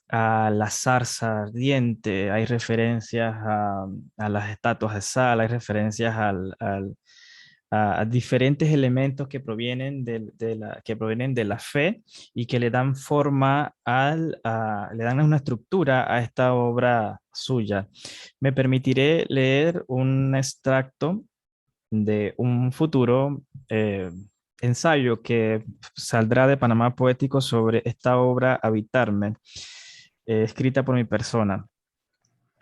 a la zarza ardiente, hay referencias a las estatuas de sal, hay referencias a diferentes elementos que provienen que provienen de la fe y que le dan forma le dan una estructura a esta obra suya. Me permitiré leer un extracto de un futuro ensayo que saldrá de Panamá Poético sobre esta obra Habitarme, escrita por mi persona.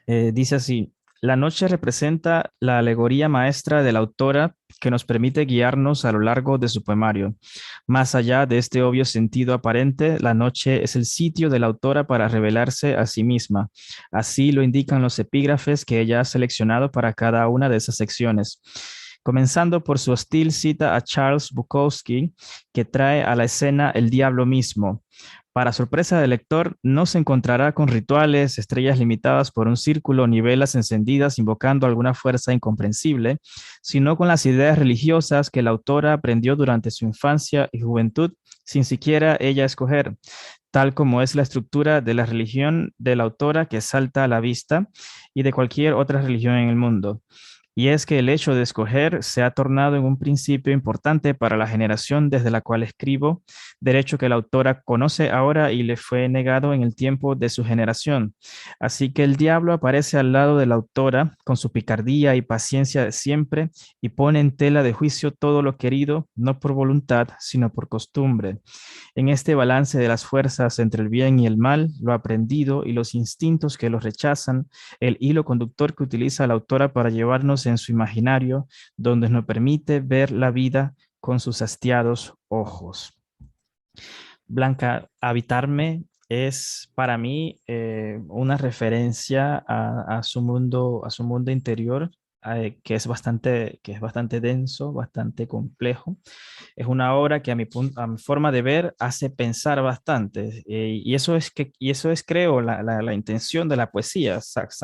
Dice así: la noche representa la alegoría maestra de la autora que nos permite guiarnos a lo largo de su poemario. Más allá de este obvio sentido aparente, la noche es el sitio de la autora para revelarse a sí misma. Así lo indican los epígrafes que ella ha seleccionado para cada una de esas secciones. Comenzando por su hostil cita a Charles Bukowski, que trae a la escena el diablo mismo. Para sorpresa del lector, no se encontrará con rituales, estrellas limitadas por un círculo ni velas encendidas invocando alguna fuerza incomprensible, sino con las ideas religiosas que la autora aprendió durante su infancia y juventud, sin siquiera ella escoger, tal como es la estructura de la religión de la autora que salta a la vista y de cualquier otra religión en el mundo. Y es que el hecho de escoger se ha tornado en un principio importante para la generación desde la cual escribo, derecho que la autora conoce ahora y le fue negado en el tiempo de su generación. Así que el diablo aparece al lado de la autora con su picardía y paciencia de siempre y pone en tela de juicio todo lo querido, no por voluntad, sino por costumbre. En este balance de las fuerzas entre el bien y el mal, lo aprendido y los instintos que los rechazan, el hilo conductor que utiliza la autora para llevarnos en su imaginario, donde nos permite ver la vida con sus hastiados ojos. Blanca, Habitarme es para mí una referencia a su mundo interior, que es bastante denso, bastante complejo. Es una obra que a mi forma de ver hace pensar bastante. Y eso es, creo, la intención de la poesía,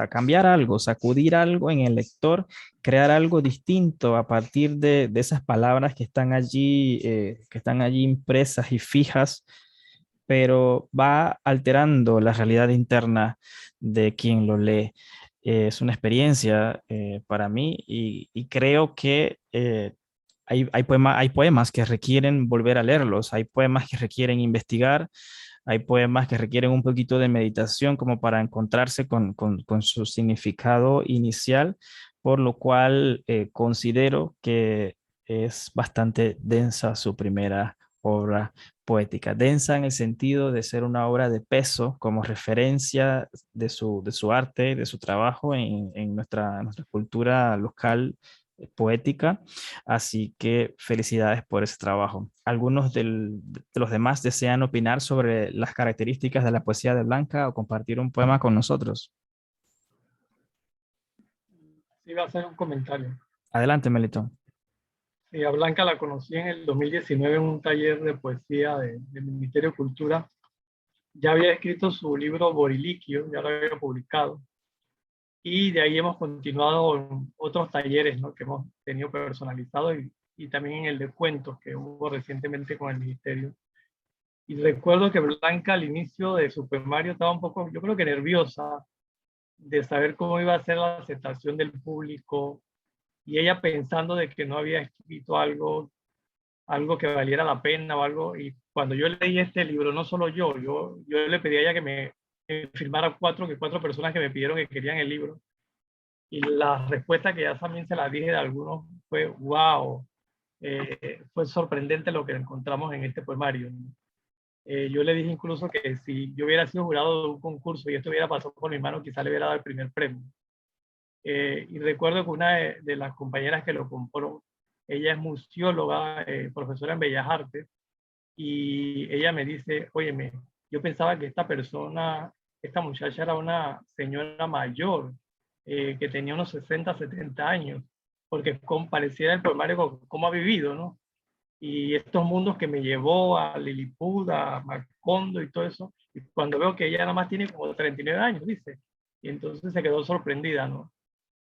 cambiar algo, sacudir algo en el lector, crear algo distinto a partir de esas palabras que están allí impresas y fijas, pero va alterando la realidad interna de quien lo lee. Es una experiencia para mí y creo que hay poemas que requieren volver a leerlos, hay poemas que requieren investigar, hay poemas que requieren un poquito de meditación como para encontrarse con su significado inicial, por lo cual considero que es bastante densa su primera obra poética. Densa en el sentido de ser una obra de peso como referencia de su arte, de su trabajo en nuestra cultura local poética, así que felicidades por ese trabajo. ¿Algunos de los demás desean opinar sobre las características de la poesía de Blanca o compartir un poema con nosotros? Sí, va a hacer un comentario. Adelante, Melitón. Sí, a Blanca la conocí en el 2019 en un taller de poesía del Ministerio de Cultura. Ya había escrito su libro Boriliquio, ya lo había publicado. Y de ahí hemos continuado en otros talleres, ¿no?, que hemos tenido personalizados y también en el de cuentos que hubo recientemente con el Ministerio. Y recuerdo que Blanca al inicio de su poemario estaba un poco, yo creo que nerviosa, de saber cómo iba a ser la aceptación del público, y ella pensando de que no había escrito algo que valiera la pena o algo. Y cuando yo leí este libro, no solo yo le pedí a ella que me firmara cuatro personas que me pidieron que querían el libro. Y la respuesta que ya también se la dije de algunos fue, wow, fue sorprendente lo que encontramos en este poemario. Yo le dije incluso que si yo hubiera sido jurado de un concurso y esto hubiera pasado por mi mano, quizá le hubiera dado el primer premio. Y recuerdo que una de las compañeras que lo compró, ella es museóloga, profesora en Bellas Artes, y ella me dice, óyeme, yo pensaba que esta muchacha era una señora mayor, que tenía unos 60, 70 años, porque pareciera el poemario cómo ha vivido, ¿no? Y estos mundos que me llevó a Lilliput, a Macondo y todo eso, y cuando veo que ella nada más tiene como 39 años, dice, y entonces se quedó sorprendida, ¿no?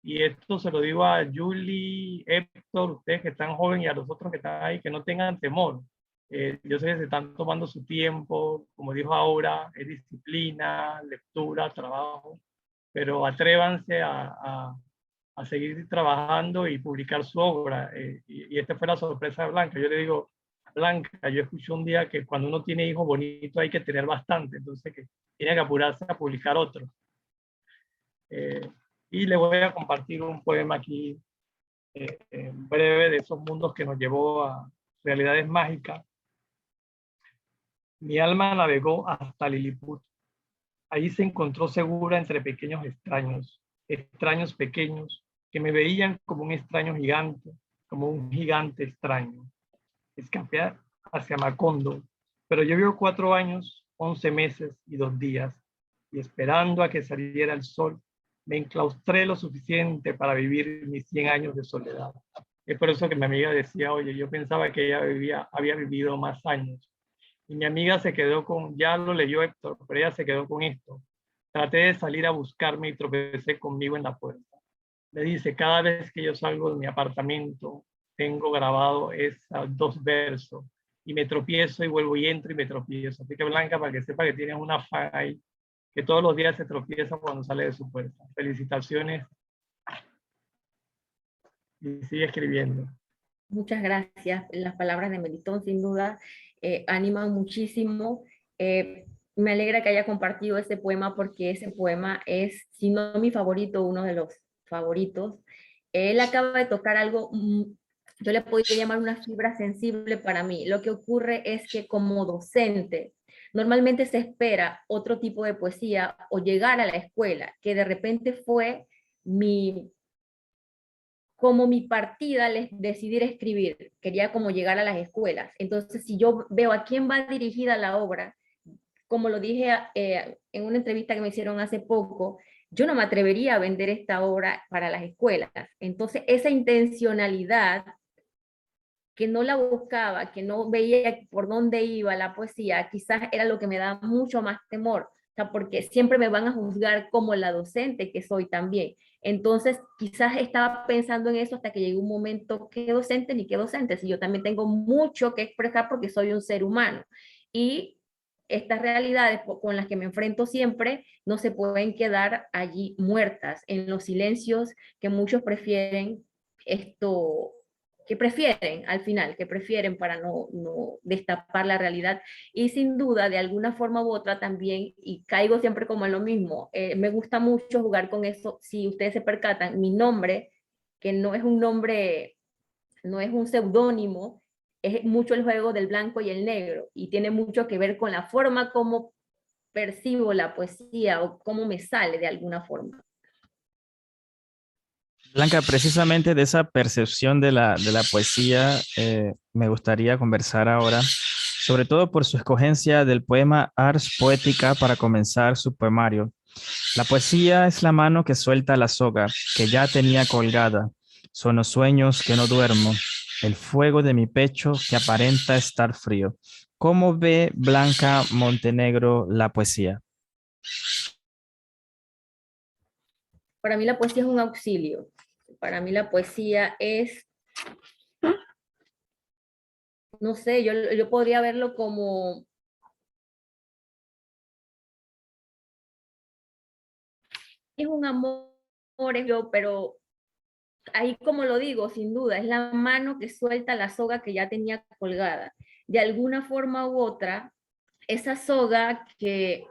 Y esto se lo digo a Julie, Héctor, ustedes que están jóvenes, y a los otros que están ahí, que no tengan temor. Yo sé que se están tomando su tiempo, como dijo ahora, es disciplina, lectura, trabajo, pero atrévanse a seguir trabajando y publicar su obra. Y esta fue la sorpresa de Blanca. Yo le digo, Blanca, yo escuché un día que cuando uno tiene hijos bonitos hay que tener bastante, entonces que tiene que apurarse a publicar otro. Y le voy a compartir un poema aquí, breve, de esos mundos que nos llevó a realidades mágicas. Mi alma navegó hasta Lilliput. Allí se encontró segura entre pequeños extraños, extraños pequeños, que me veían como un extraño gigante, como un gigante extraño. Escapé hacia Macondo, pero llevo 4 años, 11 meses y 2 días, y esperando a que saliera el sol, me enclaustré lo suficiente para vivir mis 100 años de soledad. Es por eso que mi amiga decía, oye, yo pensaba que ella había vivido más años. Y mi amiga se quedó con, ya lo leyó Héctor, pero ella se quedó con esto. Traté de salir a buscarme y tropecé conmigo en la puerta. Me dice, cada vez que yo salgo de mi apartamento, tengo grabado esos 2 versos. Y me tropiezo y vuelvo y entro y me tropiezo. Así que Blanca, para que sepa que tienes una fan ahí, que todos los días se tropieza cuando sale de su puerta. Felicitaciones. Y sigue escribiendo. Muchas gracias. Las palabras de Melitón sin duda animan muchísimo. Me alegra que haya compartido ese poema porque ese poema es, si no mi favorito, uno de los favoritos. Él acaba de tocar algo, yo le podría llamar una fibra sensible para mí. Lo que ocurre es que como docente, normalmente se espera otro tipo de poesía o llegar a la escuela, que de repente fue como mi partida les decidir escribir, quería como llegar a las escuelas. Entonces, si yo veo a quién va dirigida la obra, como lo dije en una entrevista que me hicieron hace poco, yo no me atrevería a vender esta obra para las escuelas. Entonces, esa intencionalidad que no la buscaba, que no veía por dónde iba la poesía, quizás era lo que me da mucho más temor, o sea, porque siempre me van a juzgar como la docente que soy también. Entonces, quizás estaba pensando en eso hasta que llegó un momento, ¿qué docente ni qué docente? Si yo también tengo mucho que expresar porque soy un ser humano. Y estas realidades con las que me enfrento siempre no se pueden quedar allí muertas, en los silencios que muchos prefieren esto, que prefieren al final, que prefieren para no destapar la realidad. Y sin duda, de alguna forma u otra también, y caigo siempre como en lo mismo, me gusta mucho jugar con eso. Si ustedes se percatan, mi nombre, que no es un nombre, no es un seudónimo, es mucho el juego del blanco y el negro, y tiene mucho que ver con la forma como percibo la poesía o cómo me sale de alguna forma. Blanca, precisamente de esa percepción de la poesía, me gustaría conversar ahora, sobre todo por su escogencia del poema Ars Poética para comenzar su poemario. La poesía es la mano que suelta la soga que ya tenía colgada. Son los sueños que no duermo, el fuego de mi pecho que aparenta estar frío. ¿Cómo ve Blanca Montenegro la poesía? Para mí la poesía es un auxilio. Para mí la poesía es, no sé, yo podría verlo como, es un amor, es yo, pero ahí como lo digo, sin duda, es la mano que suelta la soga que ya tenía colgada. De alguna forma u otra, esa soga que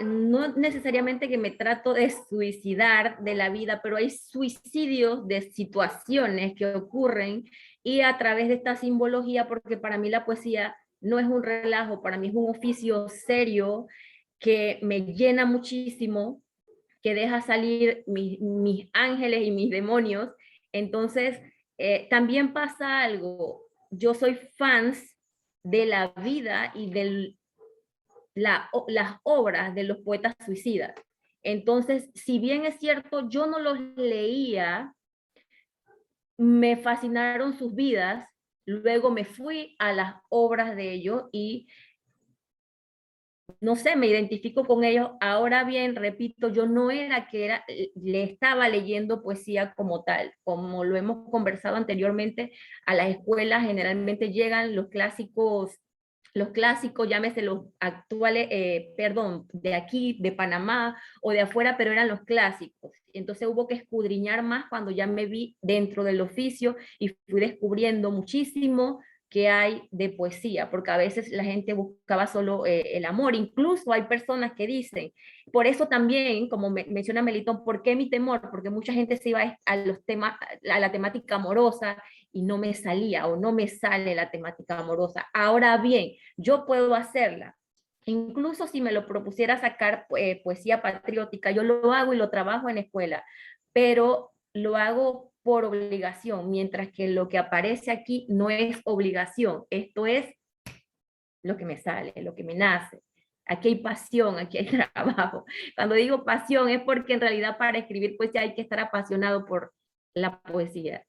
no necesariamente que me trato de suicidar de la vida, pero hay suicidios de situaciones que ocurren y a través de esta simbología, porque para mí la poesía no es un relajo, para mí es un oficio serio que me llena muchísimo, que deja salir mis ángeles y mis demonios. Entonces, también pasa algo, yo soy fans de la vida y las obras de los poetas suicidas. Entonces, si bien es cierto, yo no los leía, me fascinaron sus vidas, luego me fui a las obras de ellos y no sé, me identifico con ellos. Ahora bien, repito, yo no era que le estaba leyendo poesía como tal, como lo hemos conversado anteriormente, a las escuelas generalmente llegan los clásicos, llámese los actuales, perdón, de aquí, de Panamá o de afuera, pero eran los clásicos. Entonces hubo que escudriñar más cuando ya me vi dentro del oficio y fui descubriendo muchísimo que hay de poesía, porque a veces la gente buscaba solo el amor. Incluso hay personas que dicen, por eso también, como menciona Melitón, ¿por qué mi temor? Porque mucha gente se iba a los temas, a la temática amorosa y no me salía o no me sale la temática amorosa. Ahora bien, yo puedo hacerla. Incluso si me lo propusiera sacar poesía patriótica, yo lo hago y lo trabajo en escuela, pero lo hago por obligación, mientras que lo que aparece aquí no es obligación, esto es lo que me sale, lo que me nace. Aquí hay pasión, aquí hay trabajo. Cuando digo pasión es porque en realidad para escribir poesía hay que estar apasionado por la poesía.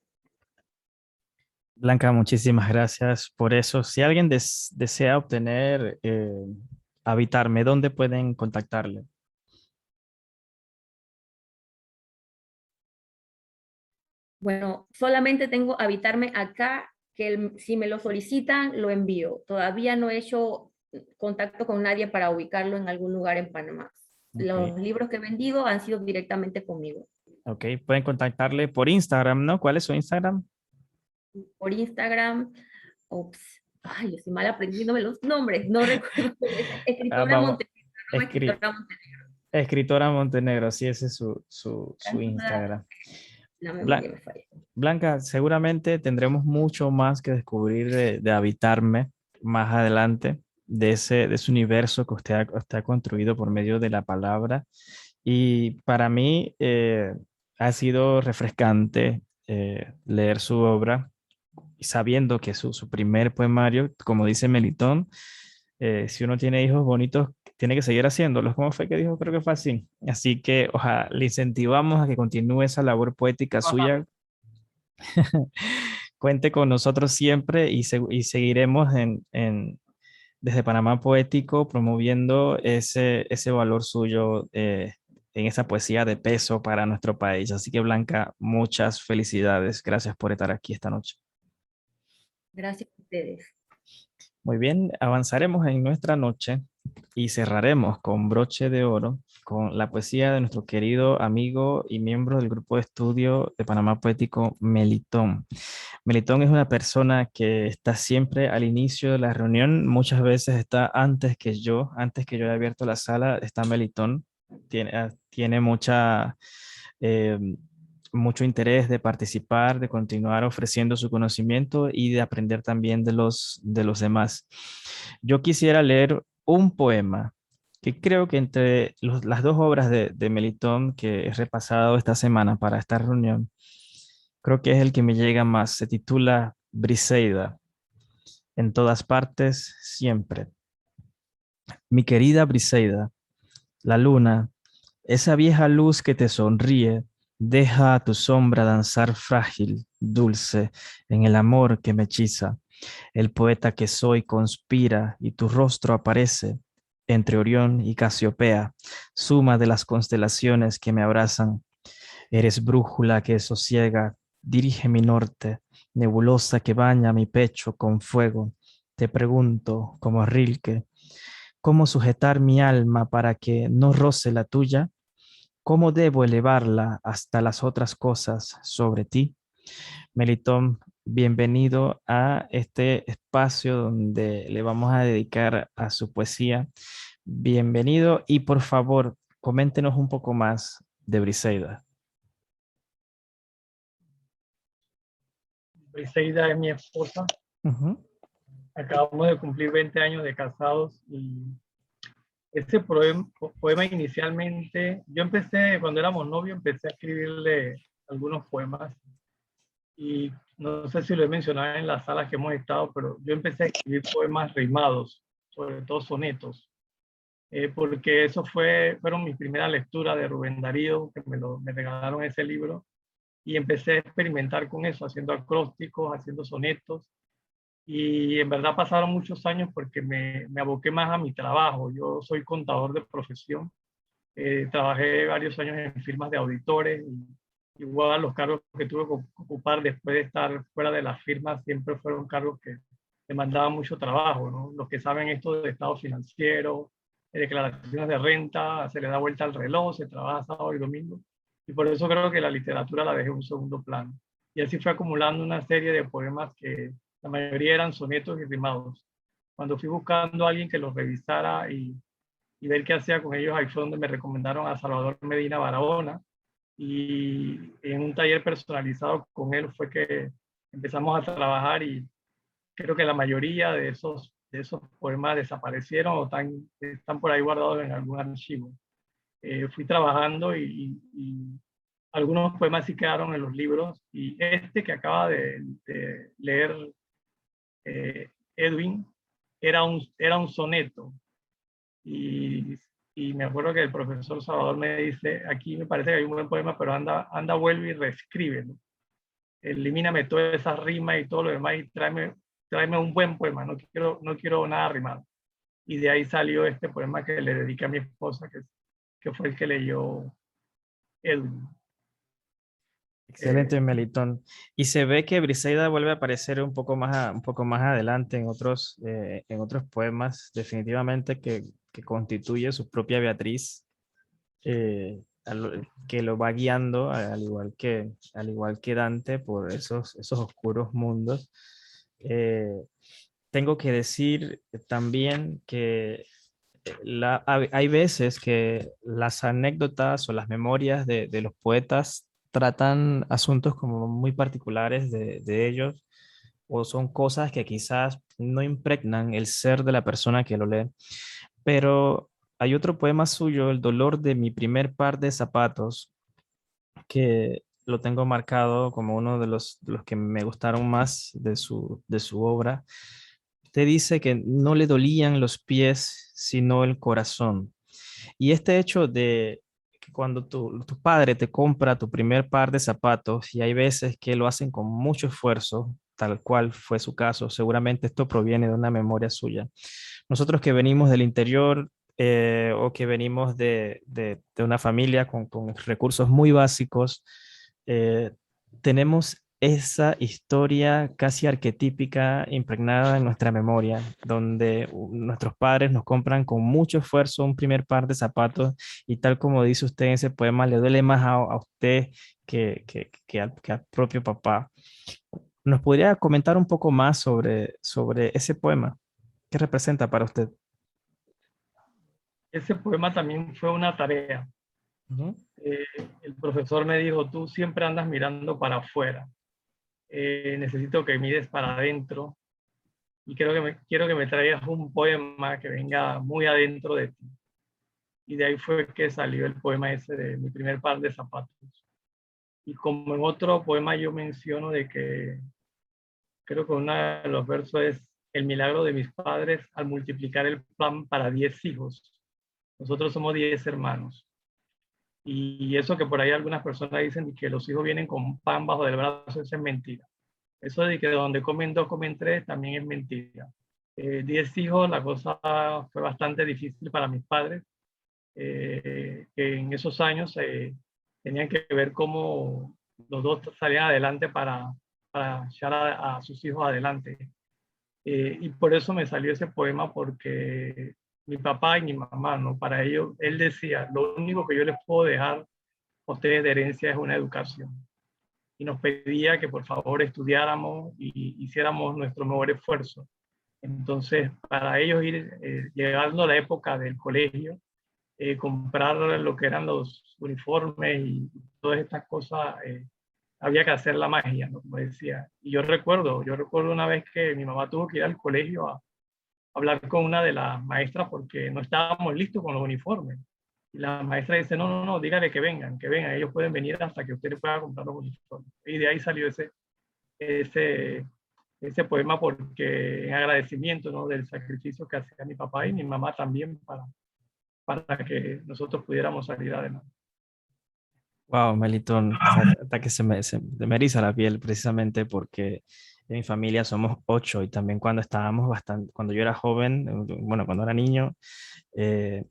Blanca, muchísimas gracias por eso. Si alguien desea obtener Habitarme, ¿dónde pueden contactarle? Bueno, solamente tengo Habitarme acá, que si me lo solicitan, lo envío. Todavía no he hecho contacto con nadie para ubicarlo en algún lugar en Panamá. Okay. Los libros que he vendido han sido directamente conmigo. Ok, pueden contactarle por Instagram, ¿no? ¿Cuál es su Instagram? Por Instagram, ups, ay, yo soy mal aprendiéndome los nombres, no recuerdo. Escritora Vamos, Montenegro, no, escritora Montenegro. Escritora Montenegro, sí, ese es su Instagram. La memoria me falla. Blanca, seguramente tendremos mucho más que descubrir de Habitarme más adelante, de ese universo que usted ha construido por medio de la palabra. Y para mí ha sido refrescante leer su obra, sabiendo que su primer poemario, como dice Melitón, si uno tiene hijos bonitos, tiene que seguir haciéndolos. ¿Cómo fue que dijo? Creo que fue así. Así que ojalá le incentivamos a que continúe esa labor poética suya. Cuente con nosotros siempre y seguiremos desde Panamá Poético promoviendo ese valor suyo en esa poesía de peso para nuestro país. Así que Blanca, muchas felicidades. Gracias por estar aquí esta noche. Gracias a ustedes. Muy bien, avanzaremos en nuestra noche y cerraremos con broche de oro con la poesía de nuestro querido amigo y miembro del grupo de estudio de Panamá Poético, Melitón. Melitón es una persona que está siempre al inicio de la reunión, muchas veces está antes que yo haya abierto la sala, está Melitón, tiene eh, mucho interés de participar, de continuar ofreciendo su conocimiento y de aprender también de los demás. Yo quisiera leer un poema que creo que entre las dos obras de Melitón que he repasado esta semana para esta reunión, creo que es el que me llega más. Se titula Briseida, en todas partes, siempre. Mi querida Briseida, la luna, esa vieja luz que te sonríe, deja a tu sombra danzar frágil, dulce, en el amor que me hechiza. El poeta que soy conspira y tu rostro aparece entre Orión y Casiopea, suma de las constelaciones que me abrazan. Eres brújula que sosiega, dirige mi norte, nebulosa que baña mi pecho con fuego. Te pregunto, como Rilke, ¿cómo sujetar mi alma para que no roce la tuya? ¿Cómo debo elevarla hasta las otras cosas sobre ti? Melitón, bienvenido a este espacio donde le vamos a dedicar a su poesía. Bienvenido y por favor, coméntenos un poco más de Briseida. Briseida es mi esposa. Acabamos de cumplir 20 años de casados y ese poema inicialmente, yo empecé, cuando éramos novios, empecé a escribirle algunos poemas y no sé si lo he mencionado en las salas que hemos estado, pero yo empecé a escribir poemas rimados, sobre todo sonetos, porque eso fueron mis primeras lecturas de Rubén Darío, que me regalaron ese libro, y empecé a experimentar con eso, haciendo acrósticos, haciendo sonetos, y en verdad pasaron muchos años porque me aboqué más a mi trabajo. Yo soy contador de profesión, trabajé varios años en firmas de auditores, y igual los cargos que tuve que ocupar después de estar fuera de las firmas siempre fueron cargos que demandaban mucho trabajo, ¿no? Los que saben esto de estado financiero, declaraciones de renta, se le da vuelta al reloj, se trabaja sábado y domingo, y por eso creo que la literatura la dejé en un segundo plano. Y así fue acumulando una serie de poemas que la mayoría eran sonetos y rimados. Cuando fui buscando a alguien que los revisara y ver qué hacía con ellos, ahí fue donde me recomendaron a Salvador Medina Barahona, y en un taller personalizado con él fue que empezamos a trabajar, y creo que la mayoría de esos poemas desaparecieron o están por ahí guardados en algún archivo. Fui trabajando y algunos poemas sí quedaron en los libros, y este que acaba de leer Edwin era un soneto, y me acuerdo que el profesor Salvador me dice, aquí me parece que hay un buen poema, pero anda, vuelve y reescríbelo. Elimíname todas esas rimas y todo lo demás y tráeme un buen poema, no quiero nada rimado. Y de ahí salió este poema que le dediqué a mi esposa, que fue el que leyó Edwin. Excelente, Melitón. Y se ve que Briseida vuelve a aparecer un poco más adelante en otros poemas, definitivamente que constituye su propia Beatriz, que lo va guiando, al igual que Dante, por esos oscuros mundos. Tengo que decir también que hay veces que las anécdotas o las memorias de los poetas tratan asuntos como muy particulares de ellos, o son cosas que quizás no impregnan el ser de la persona que lo lee. Pero hay otro poema suyo, El dolor de mi primer par de zapatos, que lo tengo marcado como uno de los que me gustaron más de su obra. Usted dice que no le dolían los pies, sino el corazón. Y este hecho de que cuando tu padre te compra tu primer par de zapatos, y hay veces que lo hacen con mucho esfuerzo, tal cual fue su caso, seguramente esto proviene de una memoria suya. Nosotros que venimos del interior, o que venimos de una familia con recursos muy básicos, eh, tenemos esa historia casi arquetípica impregnada en nuestra memoria, donde nuestros padres nos compran con mucho esfuerzo un primer par de zapatos, y tal como dice usted en ese poema, le duele más a usted que al propio papá. ¿Nos podría comentar un poco más sobre ese poema? ¿Qué representa para usted? Ese poema también fue una tarea. Ujú. El profesor me dijo, tú siempre andas mirando para afuera. Necesito que mires para adentro, y quiero que me traigas un poema que venga muy adentro de ti. y de ahí fue que salió el poema ese de mi primer par de zapatos. Y como en otro poema yo menciono de que creo que uno de los versos es el milagro de mis padres al multiplicar el pan para 10 hijos. Nosotros somos 10 hermanos. Y eso que por ahí algunas personas dicen que los hijos vienen con pan bajo del brazo, eso es mentira. Eso de que donde comen dos, comen tres, también es mentira. 10 hijos, la cosa fue bastante difícil para mis padres, que en esos años tenían que ver cómo los dos salían adelante para echar a sus hijos adelante. Y por eso me salió ese poema, porque mi papá y mi mamá, ¿no? Para ellos, él decía, lo único que yo les puedo dejar a ustedes de herencia es una educación. Y nos pedía que por favor estudiáramos y hiciéramos nuestro mejor esfuerzo. Entonces, para ellos ir llegando a la época del colegio, comprar lo que eran los uniformes y todas estas cosas, había que hacer la magia, ¿no? Como decía. Y yo recuerdo una vez que mi mamá tuvo que ir al colegio a hablar con una de las maestras porque no estábamos listos con los uniformes. Y la maestra dice, no, no, no, dígale que vengan, ellos pueden venir hasta que usted les pueda comprar los uniformes. Y de ahí salió ese poema, porque en agradecimiento, ¿no?, del sacrificio que hacía mi papá y mi mamá también para que nosotros pudiéramos salir adelante. Wow, Melitón, hasta que se me eriza la piel precisamente porque en mi familia somos 8 y también cuando estábamos bastante, cuando yo era joven, bueno, cuando era niño, eh,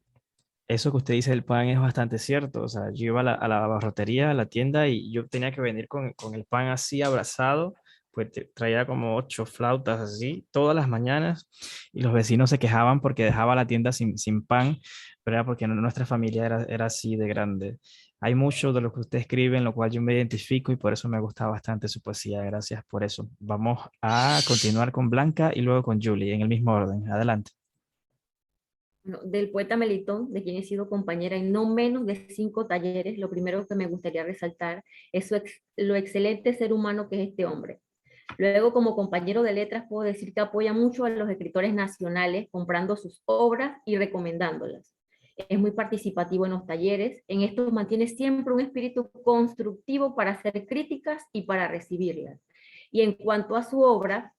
eso que usted dice del pan es bastante cierto. O sea, yo iba a la abarrotería, a la tienda y yo tenía que venir con el pan así abrazado, pues traía como 8 flautas así todas las mañanas y los vecinos se quejaban porque dejaba la tienda sin pan, pero era porque nuestra familia era así de grande. Hay mucho de lo que usted escribe en lo cual yo me identifico y por eso me gusta bastante su poesía. Gracias por eso. Vamos a continuar con Blanca y luego con Julie en el mismo orden. Adelante. Bueno, del poeta Melitón, de quien he sido compañera en no menos de 5 talleres, lo primero que me gustaría resaltar es lo excelente ser humano que es este hombre. Luego, como compañero de letras, puedo decir que apoya mucho a los escritores nacionales, comprando sus obras y recomendándolas. Es muy participativo en los talleres. En estos mantiene siempre un espíritu constructivo para hacer críticas y para recibirlas. Y en cuanto a su obra,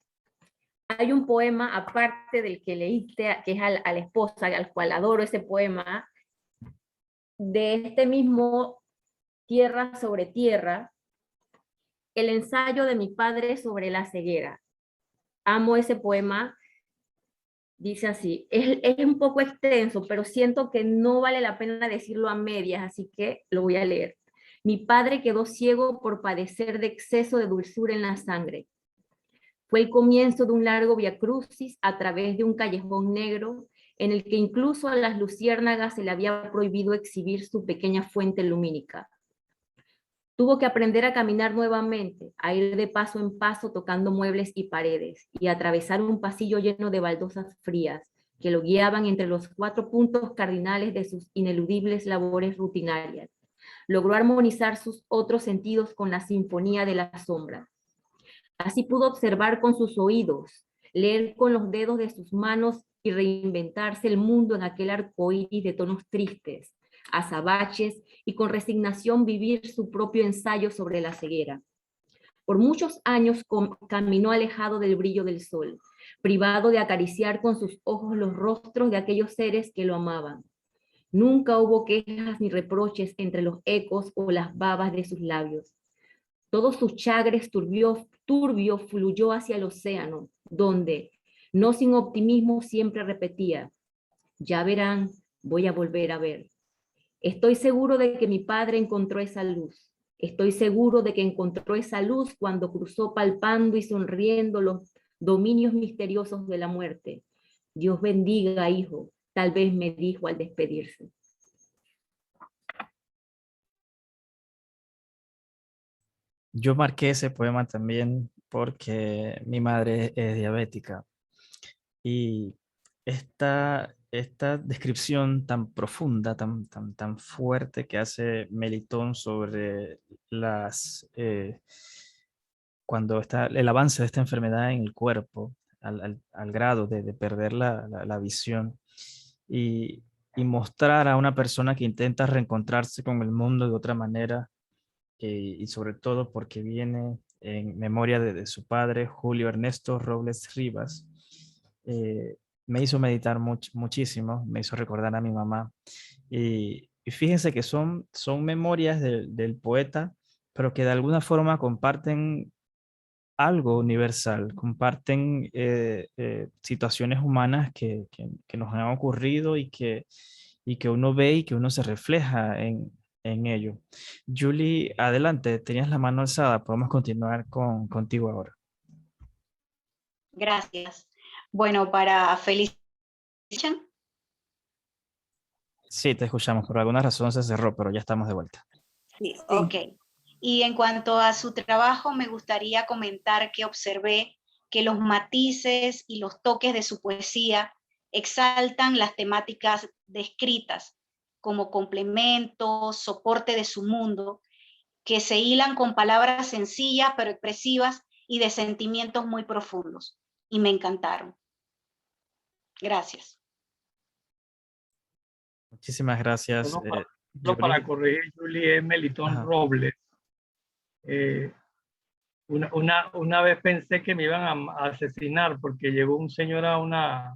hay un poema, aparte del que leíste, que es a la esposa, al cual adoro ese poema, de este mismo Tierra sobre Tierra, el ensayo de mi padre sobre la ceguera. Amo ese poema. Dice así, es un poco extenso, pero siento que no vale la pena decirlo a medias, así que lo voy a leer. Mi padre quedó ciego por padecer de exceso de dulzura en la sangre. Fue el comienzo de un largo viacrucis a través de un callejón negro en el que incluso a las luciérnagas se le había prohibido exhibir su pequeña fuente lumínica. Tuvo que aprender a caminar nuevamente, a ir de paso en paso tocando muebles y paredes, y a atravesar un pasillo lleno de baldosas frías que lo guiaban entre los 4 puntos cardinales de sus ineludibles labores rutinarias. Logró armonizar sus otros sentidos con la sinfonía de las sombras. Así pudo observar con sus oídos, leer con los dedos de sus manos y reinventarse el mundo en aquel arcoíris de tonos tristes, azabaches, y con resignación vivir su propio ensayo sobre la ceguera. Por muchos años caminó alejado del brillo del sol, privado de acariciar con sus ojos los rostros de aquellos seres que lo amaban. Nunca hubo quejas ni reproches entre los ecos o las babas de sus labios. Todo su chagres turbio fluyó hacia el océano, donde, no sin optimismo, siempre repetía, ya verán, voy a volver a ver. Estoy seguro de que mi padre encontró esa luz. Estoy seguro de que encontró esa luz cuando cruzó palpando y sonriendo los dominios misteriosos de la muerte. Dios bendiga, hijo, tal vez me dijo al despedirse. Yo marqué ese poema también porque mi madre es diabética y esta descripción tan profunda, tan fuerte que hace Melitón sobre cuando está el avance de esta enfermedad en el cuerpo, al grado de perder la visión. Y y mostrar a una persona que intenta reencontrarse con el mundo de otra manera, y sobre todo porque viene en memoria de su padre, Julio Ernesto Robles Rivas. Me hizo meditar muchísimo, me hizo recordar a mi mamá. Y fíjense que son memorias del poeta, pero que de alguna forma comparten algo universal, comparten situaciones humanas que nos han ocurrido y que uno ve y que uno se refleja en ello. Julie, adelante, tenías la mano alzada, podemos continuar contigo ahora. Gracias. Bueno, para felicitar. Sí, te escuchamos, por alguna razón se cerró, pero ya estamos de vuelta. Sí, ok. Y en cuanto a su trabajo, me gustaría comentar que observé que los matices y los toques de su poesía exaltan las temáticas descritas como complemento, soporte de su mundo, que se hilan con palabras sencillas pero expresivas y de sentimientos muy profundos. Y me encantaron. Gracias. Muchísimas gracias, Solo para Julie. corregir, Julie, es Melitón Ajá. Robles. Una vez pensé que me iban a asesinar porque llegó un señor a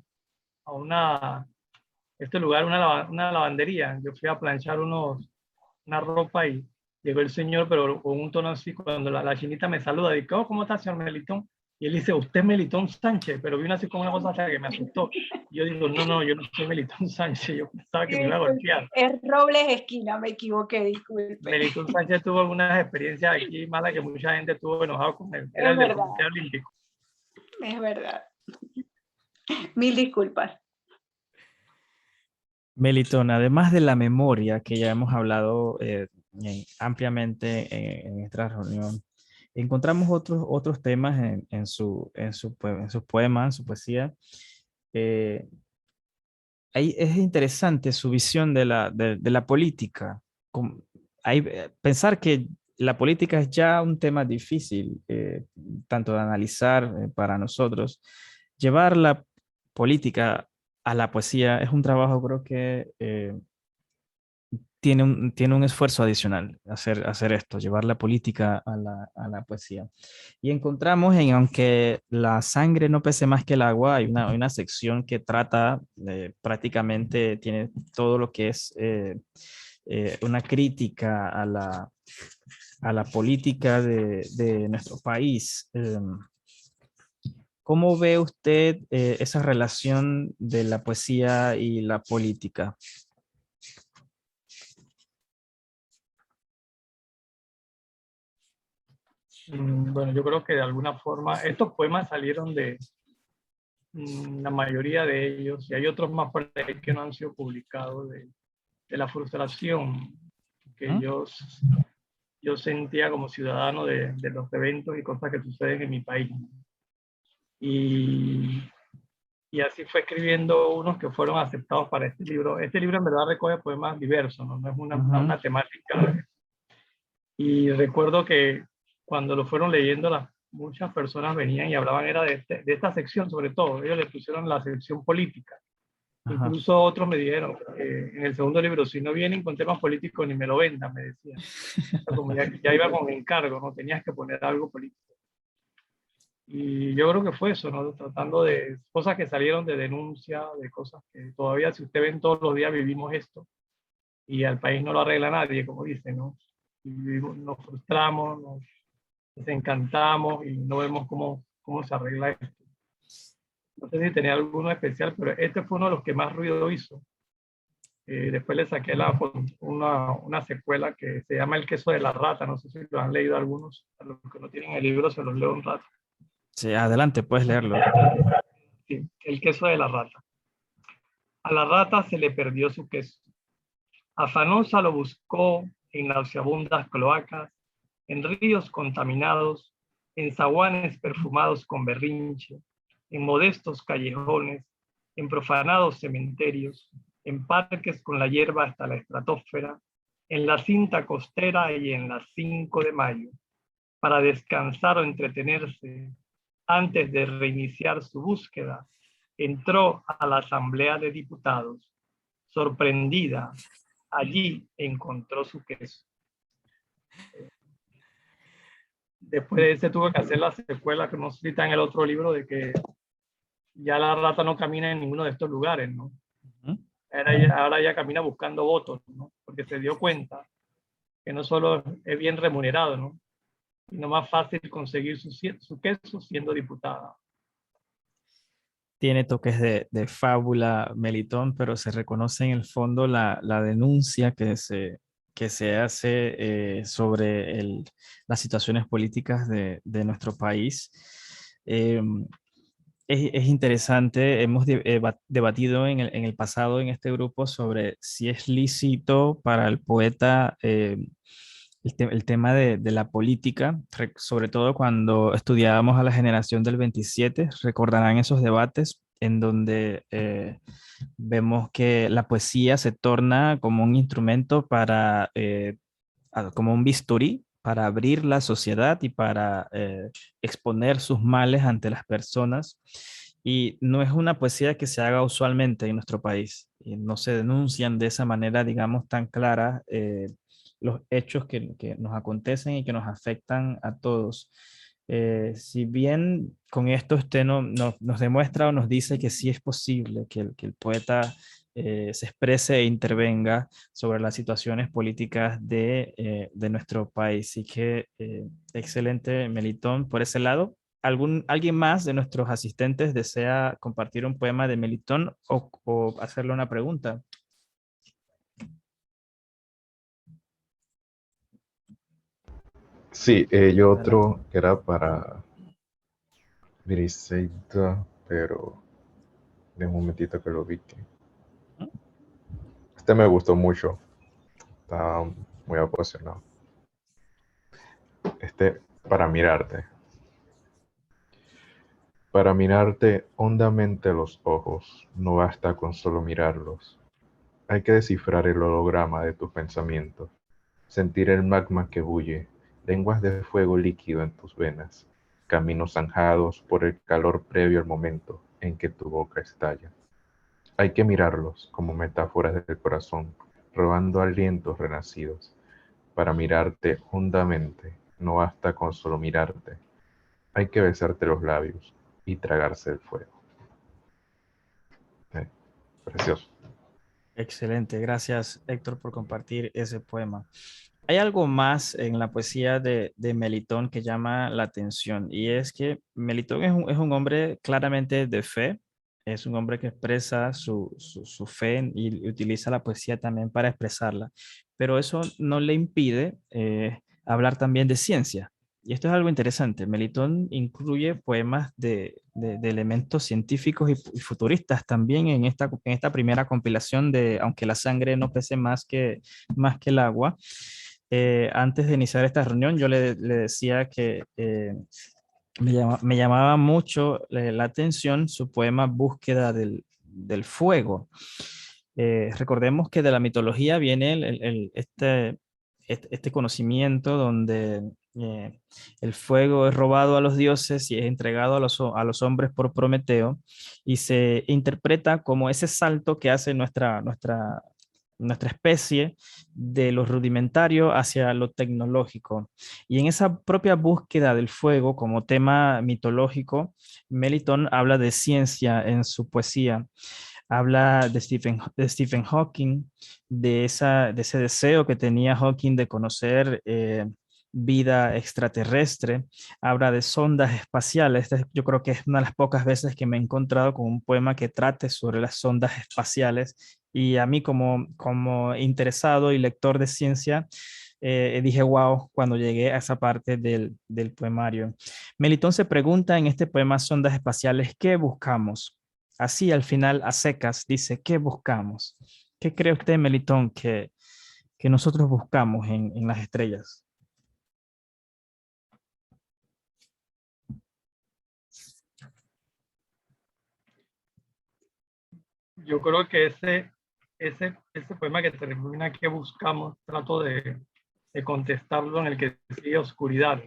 este lugar, una lavandería. Yo fui a planchar una ropa y llegó el señor, pero con un tono así, cuando la chinita me saluda, digo, oh, ¿cómo está, señor Melitón? Y él dice, usted es Melitón Sánchez, pero vino así como una cosa hasta que me asustó. Y yo digo, no, yo no soy Melitón Sánchez, yo pensaba que me iba a golpear. Es Robles Esquina, me equivoqué, disculpe. Melitón Sánchez tuvo algunas experiencias aquí malas que mucha gente tuvo enojado con él. Era el del Comité Olímpico. Es verdad. Mil disculpas. Melitón, además de la memoria que ya hemos hablado ampliamente en esta reunión, encontramos otros temas en sus poemas, en su poesía. Es interesante su visión de la política. Pensar que la política es ya un tema difícil, tanto de analizar para nosotros. Llevar la política a la poesía es un trabajo, creo que tiene un esfuerzo adicional hacer esto, llevar la política a la poesía. Y encontramos aunque la sangre no pese más que el agua, hay una sección que trata prácticamente, tiene todo lo que es una crítica a la política de nuestro país. ¿Cómo ve usted esa relación de la poesía y la política? Bueno, yo creo que de alguna forma estos poemas salieron de la mayoría de ellos, y hay otros más por ahí que no han sido publicados, de la frustración que yo sentía como ciudadano de los eventos y cosas que suceden en mi país. Y así fue escribiendo unos que fueron aceptados para este libro. Este libro en verdad recoge poemas diversos, no es una temática. Y recuerdo que cuando lo fueron leyendo, muchas personas venían y hablaban era de esta sección, sobre todo. Ellos le pusieron la sección política. Ajá. Incluso otros me dijeron, en el segundo libro, si no vienen con temas políticos ni me lo vendan, me decían. Como ya iba con encargo, no tenías que poner algo político. Y yo creo que fue eso, ¿no? Tratando de cosas que salieron de denuncia, de cosas que todavía, si usted ven, todos los días vivimos esto. Y al país no lo arregla nadie, como dicen, ¿no? Y nos frustramos, nos desencantamos y no vemos cómo se arregla esto. No sé si tenía alguno especial, pero este fue uno de los que más ruido hizo. Después le saqué una secuela que se llama El queso de la rata. No sé si lo han leído algunos. A los que no tienen el libro se los leo un rato. Sí, adelante, puedes leerlo. Sí, El queso de la rata. A la rata se le perdió su queso. Afanosa lo buscó en nauseabundas cloacas, en ríos contaminados, en zaguanes perfumados con berrinche, en modestos callejones, en profanados cementerios, en parques con la hierba hasta la estratosfera, en la cinta costera y en las 5 de mayo, para descansar o entretenerse. Antes de reiniciar su búsqueda, entró a la Asamblea de Diputados. sorprendida, allí encontró su queso. Después de ese tuvo que hacer la secuela que nos cita en el otro libro de que ya la rata no camina en ninguno de estos lugares, ¿no? Ahora ya camina buscando votos, ¿no? Porque se dio cuenta que no solo es bien remunerado, ¿no? Sino más fácil conseguir su queso siendo diputada. Tiene toques de fábula, Melitón, pero se reconoce en el fondo la denuncia que se hace sobre las situaciones políticas de nuestro país. Es interesante, hemos debatido en el pasado en este grupo sobre si es lícito para el poeta el tema de la política, sobre todo cuando estudiábamos a la generación del 27, recordarán esos debates en donde vemos que la poesía se torna como un instrumento para, como un bisturí para abrir la sociedad y para exponer sus males ante las personas. Y no es una poesía que se haga usualmente en nuestro país. Y no se denuncian de esa manera, digamos, tan clara los hechos que nos acontecen y que nos afectan a todos. Si bien con esto usted nos demuestra o nos dice que sí es posible que el poeta se exprese e intervenga sobre las situaciones políticas de nuestro país. Y que excelente, Melitón, por ese lado. ¿Alguien más de nuestros asistentes desea compartir un poema de Melitón o hacerle una pregunta? Sí, yo otro que era para Briseida, pero de un momentito que lo vi. Este me gustó mucho, estaba muy apasionado. Este, para mirarte. Para mirarte hondamente los ojos, no basta con solo mirarlos. Hay que descifrar el holograma de tus pensamientos, sentir el magma que bulle, lenguas de fuego líquido en tus venas, caminos zanjados por el calor previo al momento en que tu boca estalla. Hay que mirarlos como metáforas del corazón, robando alientos renacidos. Para mirarte hondamente, no basta con solo mirarte. Hay que besarte los labios y tragarse el fuego. Precioso. Excelente, gracias Héctor por compartir ese poema. Hay algo más en la poesía de Melitón que llama la atención, y es que Melitón es un hombre claramente de fe, es un hombre que expresa su fe y utiliza la poesía también para expresarla, pero eso no le impide hablar también de ciencia. Y esto es algo interesante. Melitón incluye poemas de elementos científicos y futuristas también en esta primera compilación de Aunque la sangre no pese más que el agua. Antes de iniciar esta reunión, yo le decía que me llamaba mucho la atención su poema Búsqueda del fuego. Recordemos que de la mitología viene este conocimiento donde el fuego es robado a los dioses y es entregado a los hombres por Prometeo, y se interpreta como ese salto que hace nuestra especie de lo rudimentario hacia lo tecnológico. Y en esa propia búsqueda del fuego como tema mitológico, Melitón habla de ciencia en su poesía. Habla de Stephen Hawking, de ese deseo que tenía Hawking de conocer vida extraterrestre. Habla de sondas espaciales. Yo creo que es una de las pocas veces que me he encontrado con un poema que trate sobre las sondas espaciales, y a mí como interesado y lector de ciencia, dije wow cuando llegué a esa parte del poemario. Melitón se pregunta en este poema Sondas espaciales, ¿qué buscamos? Así al final, a secas, dice, ¿qué buscamos? ¿Qué cree usted, Melitón, que nosotros buscamos en las estrellas? Yo creo que ese poema que termina que buscamos, trato de contestarlo en el que sigue oscuridad.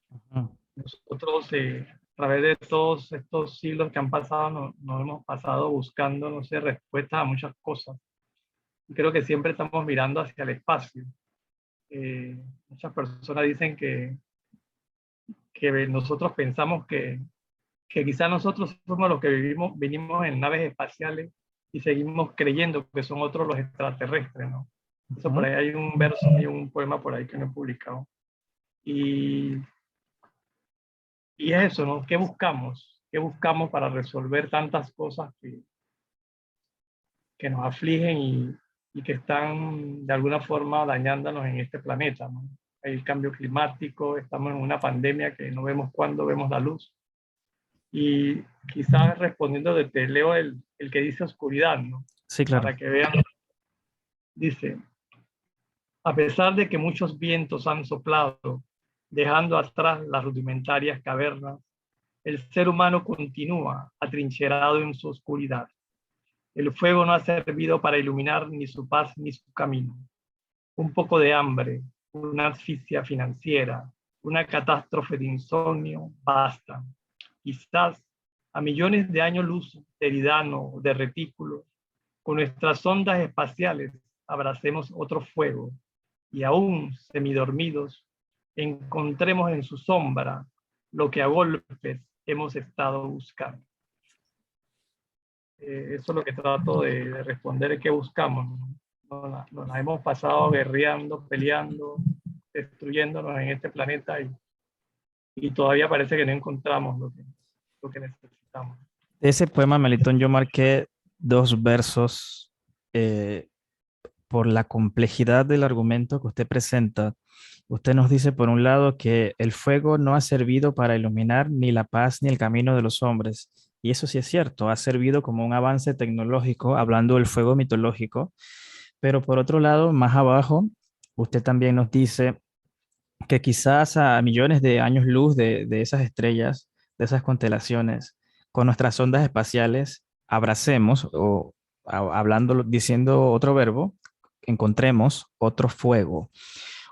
Ujú. Nosotros, a través de todos estos siglos que han pasado, nos hemos pasado buscando, no sé, respuestas a muchas cosas. Y creo que siempre estamos mirando hacia el espacio. Muchas personas dicen que nosotros pensamos que quizás nosotros somos los que venimos en naves espaciales y seguimos creyendo que son otros los extraterrestres, ¿no? Eso por ahí hay un verso y un poema por ahí que no he publicado. Y es eso, ¿no? ¿Qué buscamos? ¿Qué buscamos para resolver tantas cosas que nos afligen y que están de alguna forma dañándonos en este planeta, ¿no? Hay el cambio climático, estamos en una pandemia que no vemos cuándo vemos la luz. Y quizás respondiendo te leo el que dice oscuridad, ¿no? Sí, claro. Para que vean. Dice, a pesar de que muchos vientos han soplado, dejando atrás las rudimentarias cavernas, el ser humano continúa atrincherado en su oscuridad. El fuego no ha servido para iluminar ni su paz ni su camino. Un poco de hambre, una asfixia financiera, una catástrofe de insomnio, basta. Quizás a millones de años luz de Eridano, de retículos, con nuestras ondas espaciales abracemos otro fuego y aún semidormidos encontremos en su sombra lo que a golpes hemos estado buscando. Eso es lo que trato de responder, ¿qué buscamos? Nos la hemos pasado guerreando, peleando, destruyéndonos en este planeta y todavía parece que no encontramos lo que necesitamos. De ese poema, Melitón, yo marqué 2 versos por la complejidad del argumento que usted presenta. Usted nos dice, por un lado, que el fuego no ha servido para iluminar ni la paz ni el camino de los hombres. Y eso sí es cierto, ha servido como un avance tecnológico, hablando del fuego mitológico. Pero por otro lado, más abajo, usted también nos dice que quizás a millones de años luz de esas estrellas, de esas constelaciones, con nuestras ondas espaciales, abracemos, o hablando, diciendo otro verbo, encontremos otro fuego.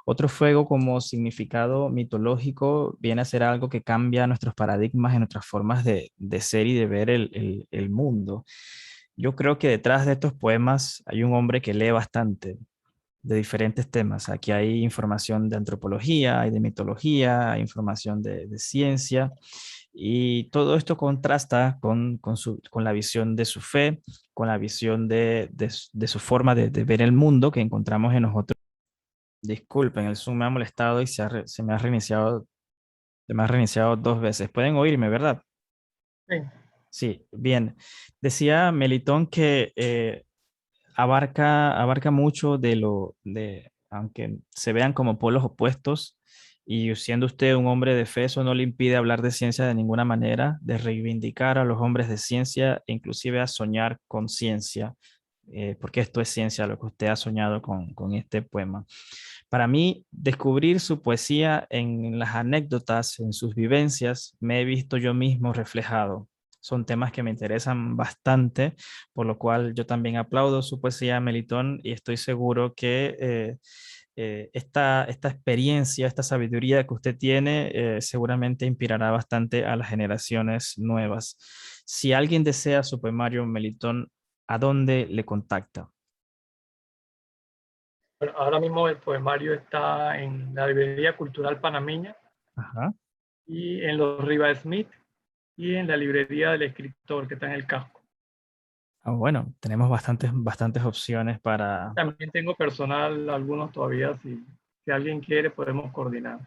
Otro fuego como significado mitológico viene a ser algo que cambia nuestros paradigmas y nuestras formas de ser y de ver el mundo. Yo creo que detrás de estos poemas hay un hombre que lee bastante de diferentes temas. Aquí hay información de antropología, hay de mitología, hay información de ciencia, y todo esto contrasta con la visión de su fe, con la visión de su forma de ver el mundo que encontramos en nosotros. Disculpen, el Zoom me ha molestado y se me ha reiniciado 2 veces. Pueden oírme, ¿verdad? Sí. Sí, bien. Decía Melitón que abarca mucho aunque se vean como polos opuestos, y siendo usted un hombre de fe, eso no le impide hablar de ciencia de ninguna manera, de reivindicar a los hombres de ciencia e inclusive a soñar con ciencia, porque esto es ciencia, lo que usted ha soñado con este poema. Para mí, descubrir su poesía en las anécdotas, en sus vivencias, me he visto yo mismo reflejado. Son temas que me interesan bastante, por lo cual yo también aplaudo su poesía, Melitón, y estoy seguro que esta experiencia, esta sabiduría que usted tiene, seguramente inspirará bastante a las generaciones nuevas. Si alguien desea su poemario, Melitón, ¿a dónde le contacta? Bueno, ahora mismo el poemario está en la Librería Cultural Panameña. Ajá. Y en los Riva Smith y en la Librería del Escritor, que está en el casco. Bueno, tenemos bastantes opciones para... También tengo personal, algunos todavía, si alguien quiere podemos coordinar.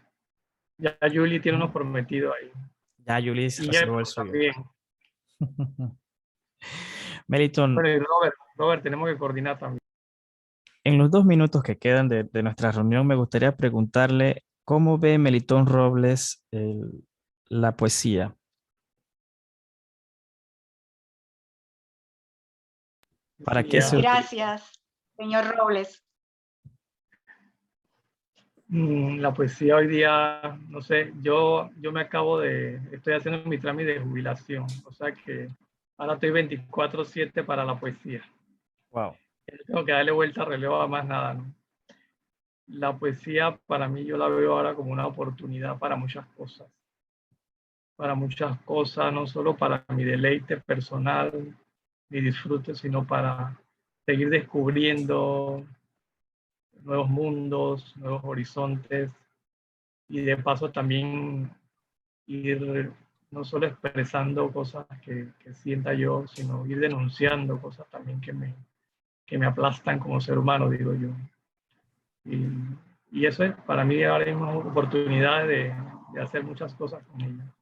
Ya Julie tiene unos prometidos ahí. Ya Julie Y reservó el Jefferson suyo. también. Melitón, Bueno, y Robert, tenemos que coordinar también. en los 2 minutos que quedan de nuestra reunión, me gustaría preguntarle cómo ve Melitón Robles la poesía. ¿Para qué se utiliza? Gracias, señor Robles. La poesía hoy día, no sé, yo estoy haciendo mi trámite de jubilación, o sea que ahora estoy 24/7 para la poesía. Wow. Tengo que darle vuelta al relevo a más nada, ¿no? La poesía para mí yo la veo ahora como una oportunidad para muchas cosas. Para muchas cosas, no solo para mi deleite personal, mi disfrute, sino para seguir descubriendo nuevos mundos, nuevos horizontes, y de paso también ir no solo expresando cosas que sienta yo, sino ir denunciando cosas también que me aplastan como ser humano, digo yo. Y eso es para mí ahora hay una oportunidad de hacer muchas cosas con ella.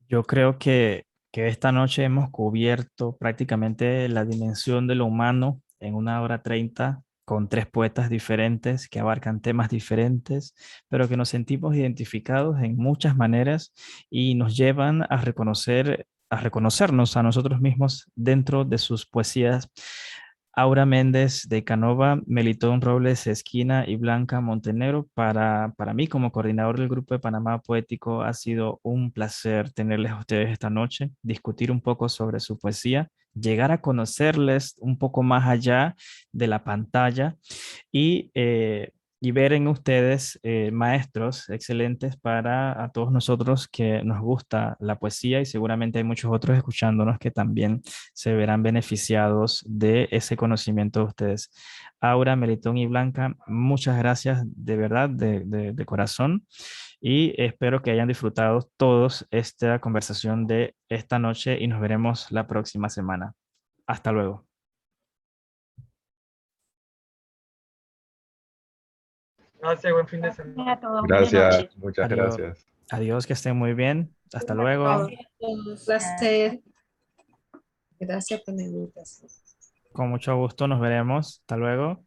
Yo creo que esta noche hemos cubierto prácticamente la dimensión de lo humano en 1 hora 30 con 3 poetas diferentes que abarcan temas diferentes, pero que nos sentimos identificados en muchas maneras y nos llevan a reconocernos a nosotros mismos dentro de sus poesías. Aura Méndez de Canova, Melitón Robles Esquina y Blanca Montenegro. Para mí, como coordinador del Grupo de Panamá Poético, ha sido un placer tenerles a ustedes esta noche, discutir un poco sobre su poesía, llegar a conocerles un poco más allá de la pantalla y ver en ustedes maestros excelentes para a todos nosotros que nos gusta la poesía y seguramente hay muchos otros escuchándonos que también se verán beneficiados de ese conocimiento de ustedes. Aura, Melitón y Blanca, muchas gracias de verdad, de corazón y espero que hayan disfrutado todos esta conversación de esta noche y nos veremos la próxima semana. Hasta luego. Gracias, buen fin de semana. Gracias a todos. Buenas Gracias, noches. muchas Adiós. gracias. Adiós, que estén muy bien. Hasta luego. Un placer. Gracias por la invitación. Con mucho gusto nos veremos. Hasta luego.